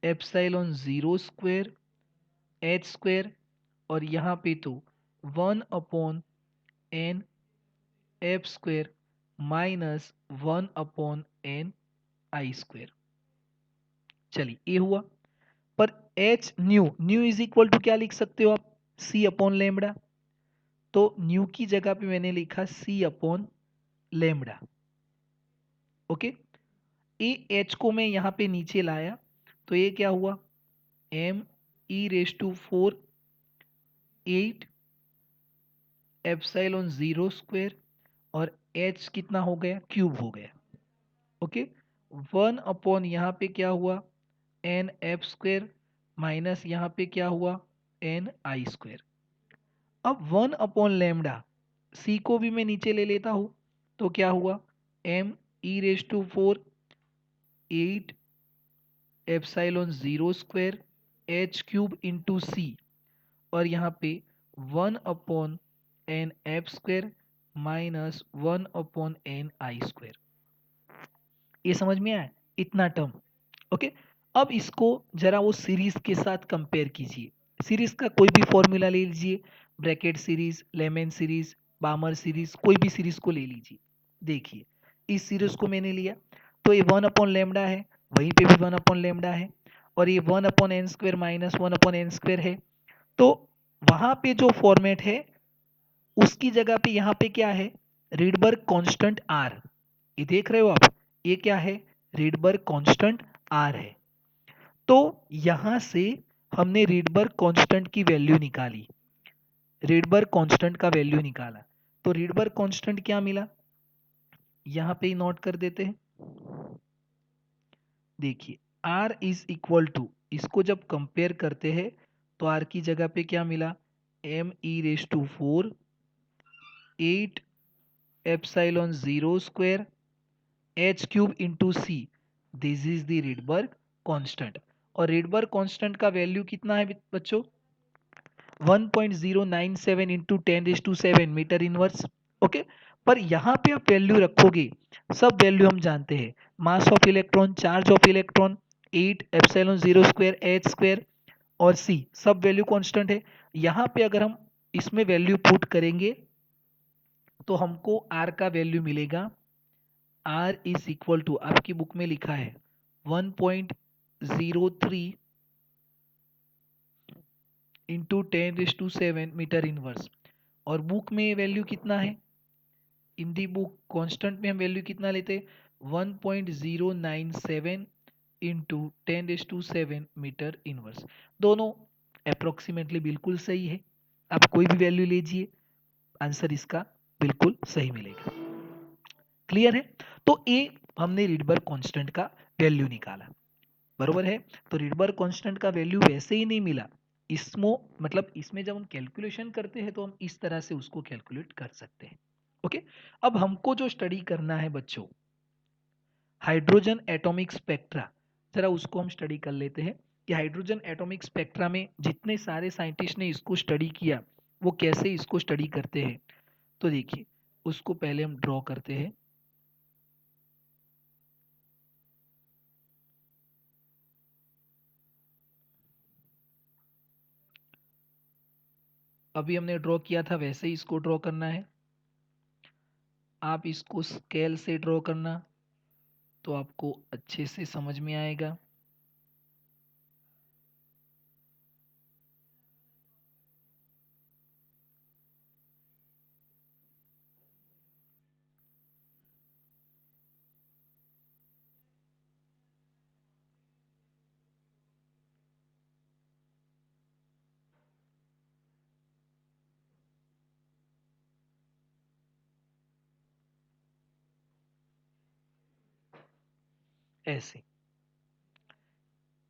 S1: epsilon 0 square H square, और यहाँ पे तो 1 upon n f square minus 1 upon n i square. चलिए ये हुआ। पर h nu, nu is equal to क्या लिख सकते हो आप? C upon lambda. तो न्यू की जगह पे मैंने लिखा c upon lambda. Okay, uh h को मैं यहाँ पे नीचे लाया तो ये क्या हुआ? M E raise to 4 8 epsilon 0 square, और एच कितना हो गया? क्यूब हो गया। ओके, 1 अपॉन यहाँ पे क्या हुआ? एन एफ स्क्वायर माइनस यहाँ पे क्या हुआ? N i square. अब 1 अपॉन लेमडा, सी को भी मैं नीचे ले लेता हूँ तो क्या हुआ? M E raise to 4 8 epsilon 0 square h cube into c, और यहाँ पे 1 upon n f square minus 1 upon n i square. ये समझ में आया इतना टर्म? ओके, अब इसको जरा वो सीरीज के साथ कंपेयर कीजिए। सीरीज का कोई भी फॉर्मूला ले लीजिए, Brackett series, Lyman series, बामर series, कोई भी सीरीज को ले लीजिए। देखिए इस सीरीज को मैंने लिया तो ये 1/λ है, वहीं पे भी 1/λ है, और ये 1/n² माइनस 1/n² है। तो वहां पे जो फॉर्मेट है उसकी जगह पे यहाँ पे क्या है, रीडबर्ग कांस्टेंट आर। ये देख रहे हो आप, ये क्या है, रीडबर्ग कांस्टेंट आर है। तो यहां से हमने रीडबर्ग कांस्टेंट की वैल्यू निकाली, रीडबर्ग कांस्टेंट का वैल्यू निकाला। तो रीडबर्ग कांस्टेंट क्या मिला, यहां पे नोट कर देते हैं। देखिए R इज इक्वल टू, इसको जब कंपेयर करते हैं तो R की जगह पे क्या मिला, me⁴ 8 epsilon 0 square h³ into c, this is the Rydberg constant. और रीडबर्ग कांस्टेंट का वैल्यू कितना है बच्चों, 1.097 इंटू 10⁷ मीटर इनवर्स। ओके, पर यहाँ पे आप वैल्यू रखोगे, सब वैल्यू हम जानते हैं, mass of electron, charge of electron, 8 epsilon 0 square H square और सी, सब वैल्यू कांस्टेंट है। यहाँ पे अगर हम इसमें वैल्यू पुट करेंगे तो हमको आर का वैल्यू मिलेगा, आर इज इक्वल टू, आपकी बुक में लिखा है 1.03 इंटू 10⁷ मीटर इनवर्स। और बुक में वैल्यू कितना है, इन दी बुक कांस्टेंट में हम वैल्यू कितना लेते हैं, 1.097 इंटू 10⁷ मीटर इनवर्स। दोनों अप्रोक्सीमेटली बिल्कुल सही है, आप कोई भी वैल्यू लीजिए, आंसर इसका बिल्कुल सही मिलेगा। क्लियर है, तो ये हमने रीडबर्ग कांस्टेंट का वैल्यू निकाला, बरोबर है। तो रीडबर्ग कांस्टेंट का वैल्यू वैसे ही नहीं मिला, इसमें मतलब इसमें जब हम कैलकुलेशन करते हैं तो हम इस तरह से उसको कैलकुलेट कर सकते हैं। ओके, अब हमको जो स्टडी करना है बच्चों, हाइड्रोजन एटॉमिक स्पेक्ट्रा, जरा उसको हम स्टडी कर लेते हैं कि हाइड्रोजन एटॉमिक स्पेक्ट्रा में जितने सारे साइंटिस्ट ने इसको स्टडी किया वो कैसे इसको स्टडी करते हैं। तो देखिए उसको पहले हम ड्रॉ करते हैं। अभी हमने ड्रॉ किया था वैसे ही इसको ड्रॉ करना है, आप इसको स्केल से ड्रॉ करना तो आपको अच्छे से समझ में आएगा। ऐसे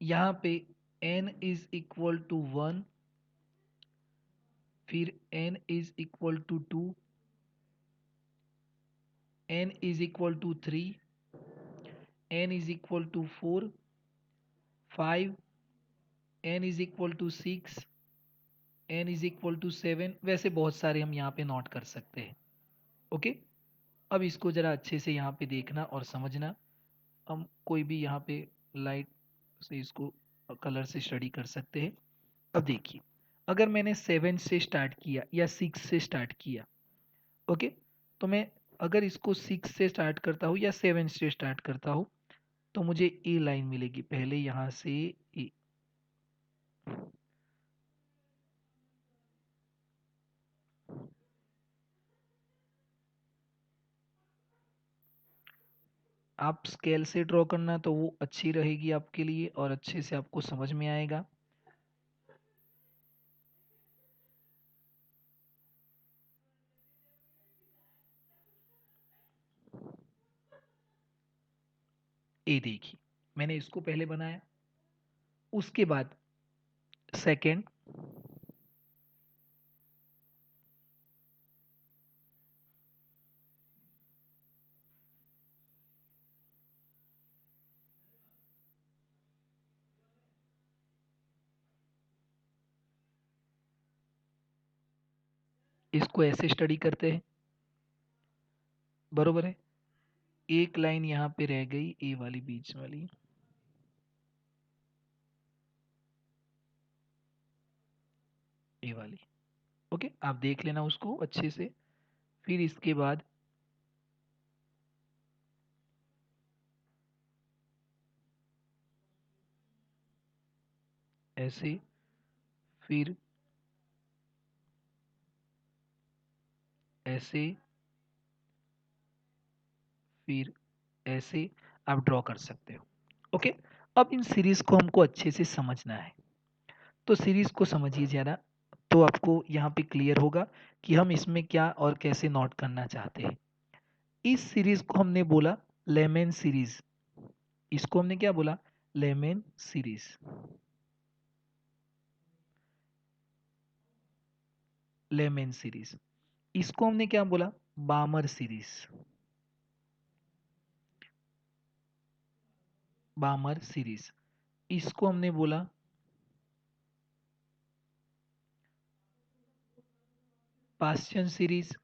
S1: यहाँ पे n इज इक्वल टू 1, फिर n is equal to 2, n is equal to 3, n is equal to 4, 5, n is equal to 6, n is equal to 7, वैसे बहुत सारे हम यहाँ पे नोट कर सकते हैं। ओके, अब इसको जरा अच्छे से यहाँ पे देखना और समझना, हम कोई भी यहाँ पे लाइट से इसको कलर से स्टडी कर सकते हैं। अब देखिए अगर मैंने 7 से स्टार्ट किया या 6 से स्टार्ट किया, ओके, तो मैं अगर इसको 6 से स्टार्ट करता हूँ या 7 से स्टार्ट करता हूँ तो मुझे ए लाइन मिलेगी, पहले यहाँ से ए। आप स्केल से ड्रॉ करना तो वो अच्छी रहेगी आपके लिए और अच्छे से आपको समझ में आएगा। ए देखिए मैंने इसको पहले बनाया, उसके बाद सेकंड, इसको ऐसे स्टडी करते हैं, बरोबर है। एक लाइन यहाँ पे रह गई ए वाली बीच वाली, ए वाली। ओके, आप देख लेना उसको अच्छे से। फिर इसके बाद ऐसे, फिर ऐसे, फिर ऐसे आप ड्रॉ कर सकते हो। ओके, अब इन सीरीज को हमको अच्छे से समझना है, तो सीरीज को समझिए ज़रा, तो आपको यहाँ पे क्लियर होगा कि हम इसमें क्या और कैसे नोट करना चाहते हैं। इस सीरीज को हमने बोला लेमेन सीरीज। इसको हमने क्या बोला? Layman series. Layman series. इसको हमने क्या बोला? बामर सीरीज। बामर सीरीज। इसको हमने बोला पास्चन सीरीज।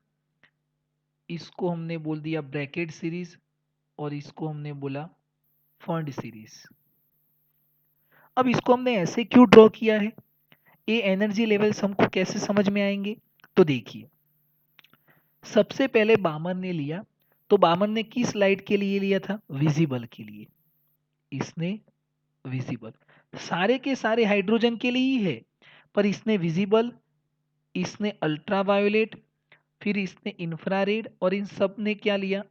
S1: इसको हमने बोल दिया ब्रैकेट सीरीज, और इसको हमने बोला फंड सीरीज। अब इसको हमने ऐसे क्यों ड्रॉ किया है, ये एनर्जी लेवल्स हमको कैसे समझ में आएंगे? तो देखिए, सबसे पहले बामर ने लिया, तो बामर ने किस लाइट के लिए लिया था? विजिबल के लिए। इसने विजिबल, सारे के सारे हाइड्रोजन के लिए ही है, पर इसने विजिबल, इसने अल्ट्रावायोलेट, फिर इसने इंफ्रारेड, और इन सब ने क्या लिया?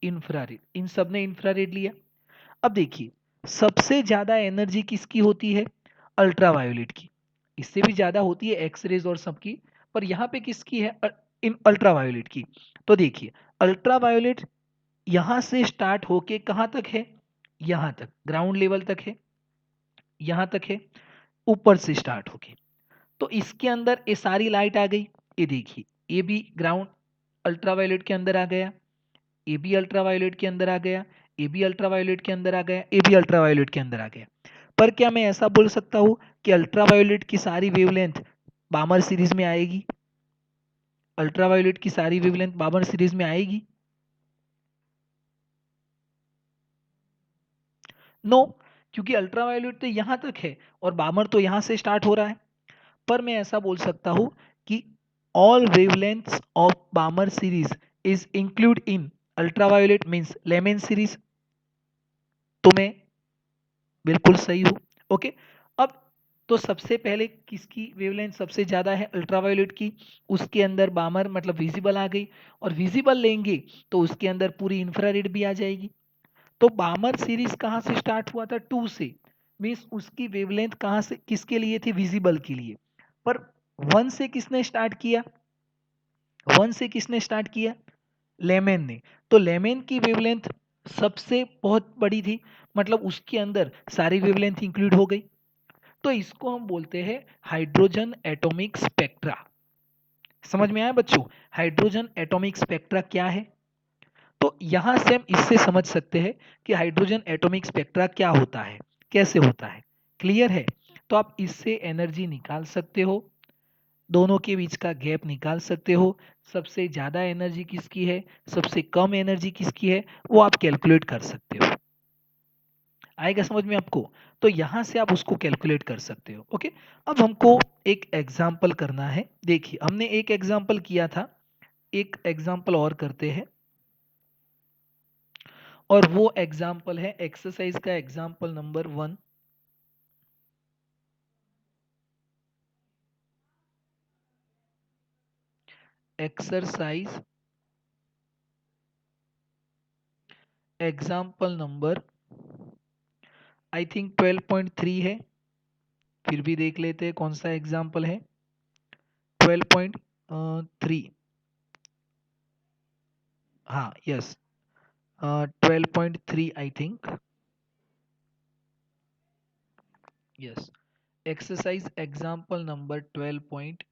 S1: इंफ्रारेड। इन सब ने इंफ्रारेड लिया। अब देखिए, सबसे ज्यादा एनर्जी किसकी होती है? अल्ट्रावायोलेट की। इससे भी ज्यादा होती है एक्सरेज और सबकी, पर यहाँ पे किसकी है? इन अल्ट्रावायोलेट की। तो देखिए, अल्ट्रावायोलेट यहां से स्टार्ट होके कहां तक है? यहां तक, ग्राउंड लेवल तक है, यहां तक है, ऊपर से स्टार्ट होके। तो इसके अंदर ये सारी लाइट आ गई। ये देखिए, ये भी ग्राउंड अल्ट्रावायोलेट के अंदर आ गया, ये भी अल्ट्रावायोलेट के अंदर आ गया, ये भी अल्ट्रावायोलेट के अंदर आ गया, ये भी अल्ट्रावायोलेट के अंदर आ गया। पर क्या मैं ऐसा बोल सकता हूं कि अल्ट्रावायोलेट की सारी वेवलेंथ बामर सीरीज में आएगी? अल्ट्रावायोलेट की सारी वेवलेंथ बामर सीरीज में आएगी? नो, क्योंकि अल्ट्रावायोलेट तो यहां तक है और बामर तो यहां से स्टार्ट हो रहा है। पर मैं ऐसा बोल सकता हूं कि all wavelengths of बामर series is include in ultraviolet means layman series. तो मैं बिल्कुल सही हूं। ओके, अब तो सबसे पहले किसकी वेवलेंथ सबसे ज्यादा है? अल्ट्रावायोलेट की। उसके अंदर बामर मतलब विजिबल आ गई, और विजिबल लेंगे तो उसके अंदर पूरी इंफ्रारेड भी आ जाएगी। तो बामर सीरीज कहाँ से स्टार्ट हुआ था? 2 से। मीन्स उसकी वेवलेंथ कहाँ से किसके लिए थी? विजिबल के लिए। पर 1 से किसने स्टार्ट किया? 1 से किसने स्टार्ट किया? लेमेन ने। तो लेमेन की वेवलेंथ सबसे बहुत बड़ी थी, मतलब उसके अंदर सारी वेवलेंथ इंक्लूड हो गई। तो इसको हम बोलते हैं हाइड्रोजन एटॉमिक स्पेक्ट्रा। समझ में आया बच्चों? हाइड्रोजन एटॉमिक स्पेक्ट्रा क्या है? तो यहां से हम इससे समझ सकते हैं कि हाइड्रोजन एटॉमिक स्पेक्ट्रा क्या होता है, कैसे होता है। क्लियर है? तो आप इससे एनर्जी निकाल सकते हो, दोनों के बीच का गैप निकाल सकते हो, सबसे ज्यादा एनर्जी किसकी है, सबसे कम एनर्जी किसकी है, वो आप कैलकुलेट कर सकते हो। आएगा समझ में आपको? तो यहां से आप उसको कैलकुलेट कर सकते हो। ओके, अब हमको एक एग्जाम्पल करना है। देखिए, हमने एक एग्जाम्पल किया था, एक एग्जाम्पल और करते हैं, और वो एग्जाम्पल है एक्सरसाइज का example number 1। Exercise example number I think 12.3 है, फिर भी देख लेते हैं कौन सा एग्जाम्पल है। 12.3, हाँ yes, 12.3 I think, yes. Exercise example number 12.3।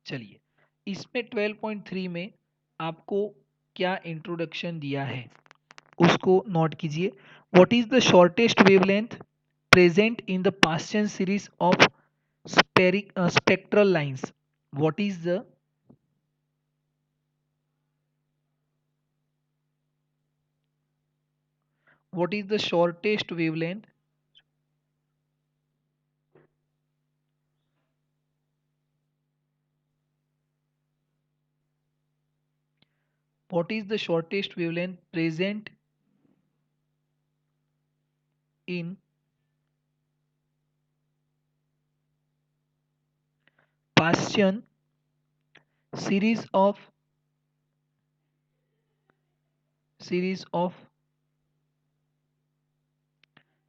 S1: चलिए, इसमें 12.3 में आपको क्या इंट्रोडक्शन दिया है उसको नोट कीजिए। What is the shortest wavelength present in the Paschen series of spectral lines? What is the what is the shortest wavelength? What is the shortest wavelength present in Paschen series of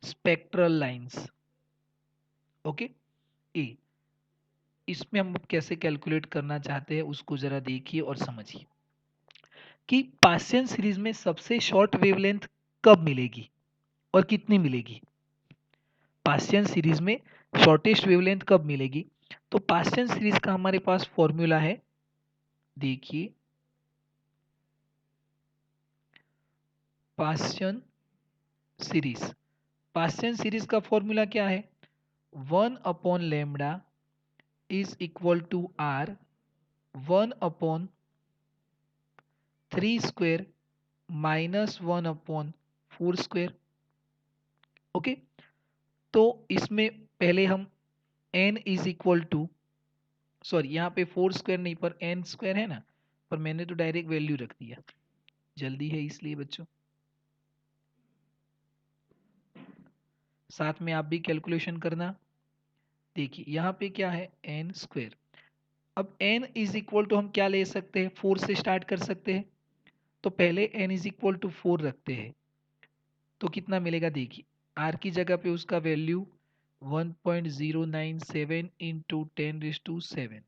S1: spectral lines. Okay, uh इसमें हम कैसे calculate करना चाहते हैं उसको जरा देखिए और समझिए कि पास्टियन सीरीज में सबसे शॉर्ट वेवलेंथ कब मिलेगी और कितनी मिलेगी। पास्टियन सीरीज में शॉर्टेस्ट वेवलेंथ कब मिलेगी, तो पास्टियन सीरीज का हमारे पास फॉर्मूला है, देखिए पास्टियन सीरीज का फॉर्मूला क्या है, 1/λ is equal to r 1/3² minus 1/4²। Okay, तो इसमें पहले हम n is equal to, sorry यहाँ पे 4² नहीं पर n² है ना, पर मैंने तो डायरेक्ट वैल्यू रख दिया, जल्दी है इसलिए बच्चों, साथ में आप भी कैलकुलेशन करना। देखिए यहाँ पे क्या है n², अब n इज इक्वल टू हम क्या ले सकते हैं, 4 से स्टार्ट कर सकते हैं, तो पहले n इज इक्वल टू 4 रखते हैं, तो कितना मिलेगा, देखिए r की जगह पे उसका वैल्यू 1.097 इंटू 10⁻⁷,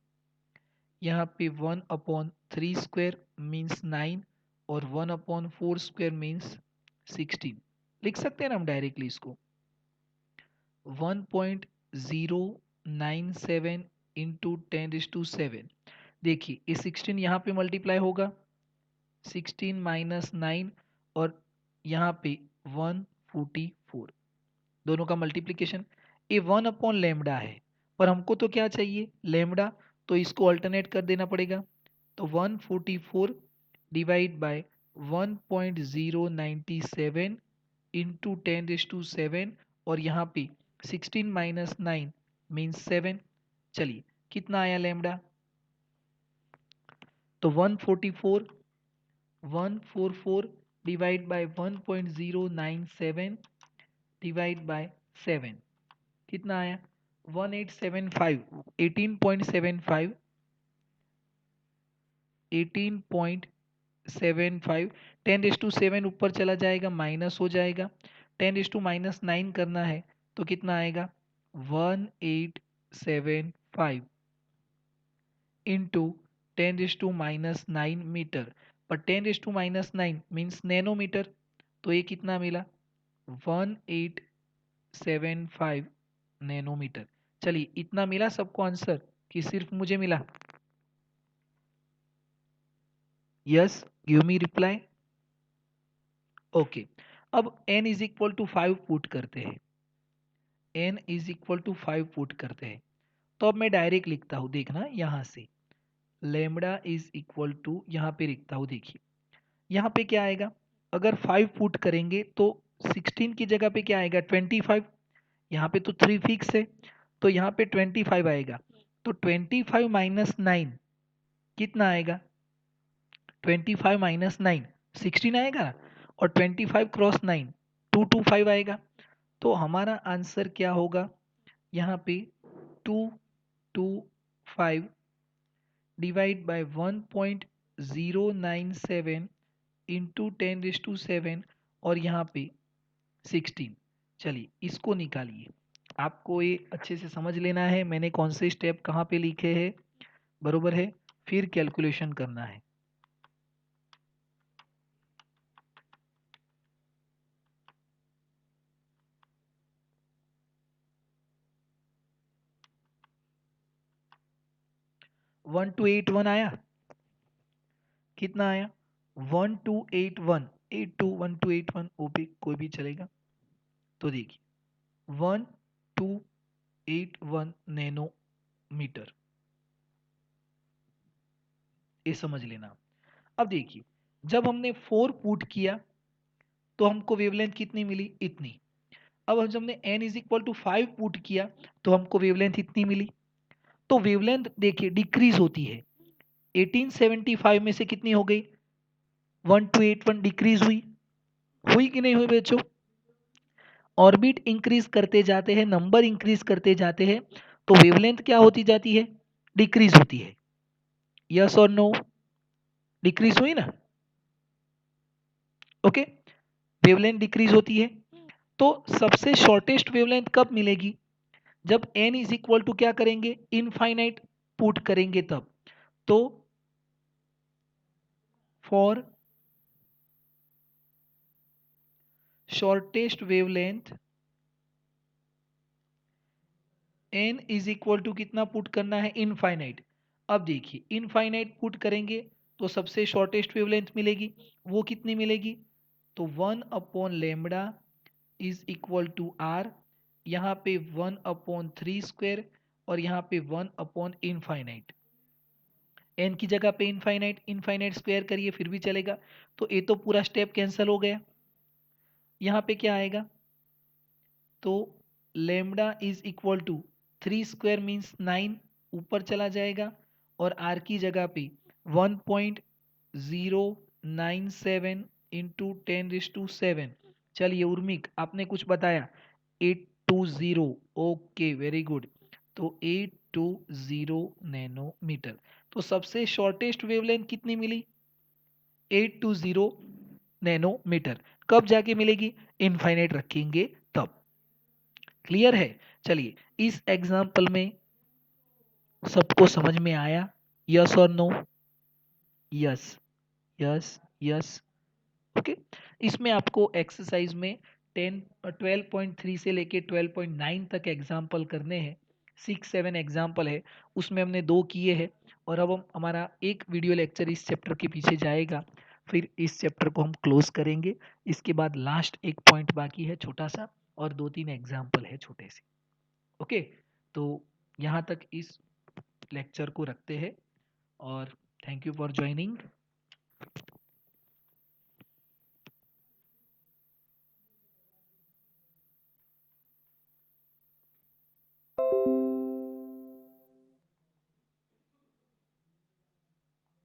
S1: यहाँ पे 1/3² मीन्स 9 और 1/4² मीन्स 16, लिख सकते हैं ना हम डायरेक्टली इसको 1.097 इंटू 10⁻⁷। देखिए ये 16 यहाँ पे मल्टीप्लाई होगा, 16 माइनस 9 और यहाँ पे 144, दोनों का मल्टीप्लिकेशन, ये 1/λ है, पर हमको तो क्या चाहिए लेमडा, तो इसको अल्टरनेट कर देना पड़ेगा, तो 144 डिवाइड बाय 1.097 इंटू 10⁻⁷, और यहाँ पे 16 माइनस 9 मीन्स 7, चलिए कितना आया लेमडा, तो 144 डिवाइड बाय 1.097 डिवाइड बाय 7 कितना आया 1875, 18.75, 18.75, 10⁻⁷ ऊपर चला जाएगा माइनस हो जाएगा, 10⁻⁻9 करना है तो कितना आएगा 1875 इंटू 10⁻⁻9 मीटर, पर 10⁻⁻9 मीन्स नैनोमीटर, तो ये कितना मिला 1875 नैनोमीटर। चलिए इतना मिला सबको आंसर कि सिर्फ मुझे मिला, yes give me reply. Okay, अब n is equal to 5 put करते हैं, n is equal to 5 put करते हैं, तो अब मैं डायरेक्ट लिखता हूं, देखना यहां से लेमडा इज इक्वल टू, यहाँ पे लिखता हूं, देखिए यहाँ पे क्या आएगा, अगर 5 पुट करेंगे तो 16 की जगह पे क्या आएगा 25, यहाँ पे तो 3 फिक्स है, तो यहाँ पे 25 आएगा, तो 25 माइनस 9 कितना आएगा, 25 माइनस 9 16 आएगा, और 25 क्रॉस 9 225 आएगा, तो हमारा आंसर क्या होगा यहाँ पे 225 डिवाइड बाय 1.097 इंटू 10⁻⁷, और यहाँ पे 16, चलिए इसको निकालिए, आपको ये अच्छे से समझ लेना है मैंने कौन से स्टेप कहाँ पे लिखे हैं, बरोबर है, फिर कैलकुलेशन करना है। वन टू एट वन आया, कितना आया 1281, 821281 ओपी कोई भी चलेगा, तो देखिए 1281 नैनोमीटर, ये समझ लेना। अब देखिए जब हमने 4 पुट किया तो हमको वेवलेंथ कितनी मिली, इतनी, अब जब हमने n is equal to 5 put किया तो हमको वेवलेंथ इतनी मिली, तो वेवलेंथ देखिए डिक्रीज होती है, 1875 में से कितनी हो गई 1281 डिक्रीज हुई कि नहीं हुई बच्चों, ऑर्बिट इंक्रीज करते जाते हैं, नंबर इंक्रीज करते जाते हैं, तो वेवलेंथ क्या होती जाती है? डिक्रीज होती है। यस और नो? डिक्रीज हुई ना? ओके, वेवलेंथ डिक्रीज होती है। तो सबसे शॉर्टेस्ट वेवलेंथ कब मिलेगी? जब n इज इक्वल टू क्या करेंगे? इनफाइनाइट पुट करेंगे तब। तो for shortest wavelength n is equal to कितना पुट करना है? इनफाइनाइट। अब देखिए, इनफाइनाइट पुट करेंगे तो सबसे शॉर्टेस्ट वेवलेंथ मिलेगी। वो कितनी मिलेगी? तो 1/λ इज इक्वल टू आर, यहाँ पे 1/3² और यहाँ पे 1/इनफाइनाइट। एन की जगह पे इनफाइनाइट, इनफाइनाइट स्क्वायर करिए फिर भी चलेगा। तो ये तो पूरा स्टेप कैंसिल हो गया। यहाँ पे क्या आएगा? तो lambda is equal to 3² means 9 ऊपर चला जाएगा, और आर की जगह पे 1.097 इंटू 10⁻⁷। चलिए उर्मिक, आपने कुछ बताया 820। Okay, very good. तो 820 नैनोमीटर। तो सबसे शॉर्टेस्ट वेवलेंथ कितनी मिली? 820 नैनोमीटर। कब जाके मिलेगी? इनफाइनाइट रखेंगे तब। क्लियर है? चलिए, इस एग्जाम्पल में सबको समझ में आया? यस और no? Yes, yes, yes. Okay, इसमें आपको एक्सरसाइज में 12.3 से लेके 12.9 तक एग्जाम्पल करने हैं। 6-7 एग्जाम्पल है, उसमें हमने 2 किए हैं। और अब हम हमारा एक वीडियो लेक्चर इस चैप्टर के पीछे जाएगा, फिर इस चैप्टर को हम क्लोज करेंगे। इसके बाद लास्ट एक पॉइंट बाकी है छोटा सा, और 2-3 एग्जाम्पल है छोटे से। ओके, तो यहाँ तक इस लेक्चर को रखते हैं, और थैंक यू फॉर ज्वाइनिंग।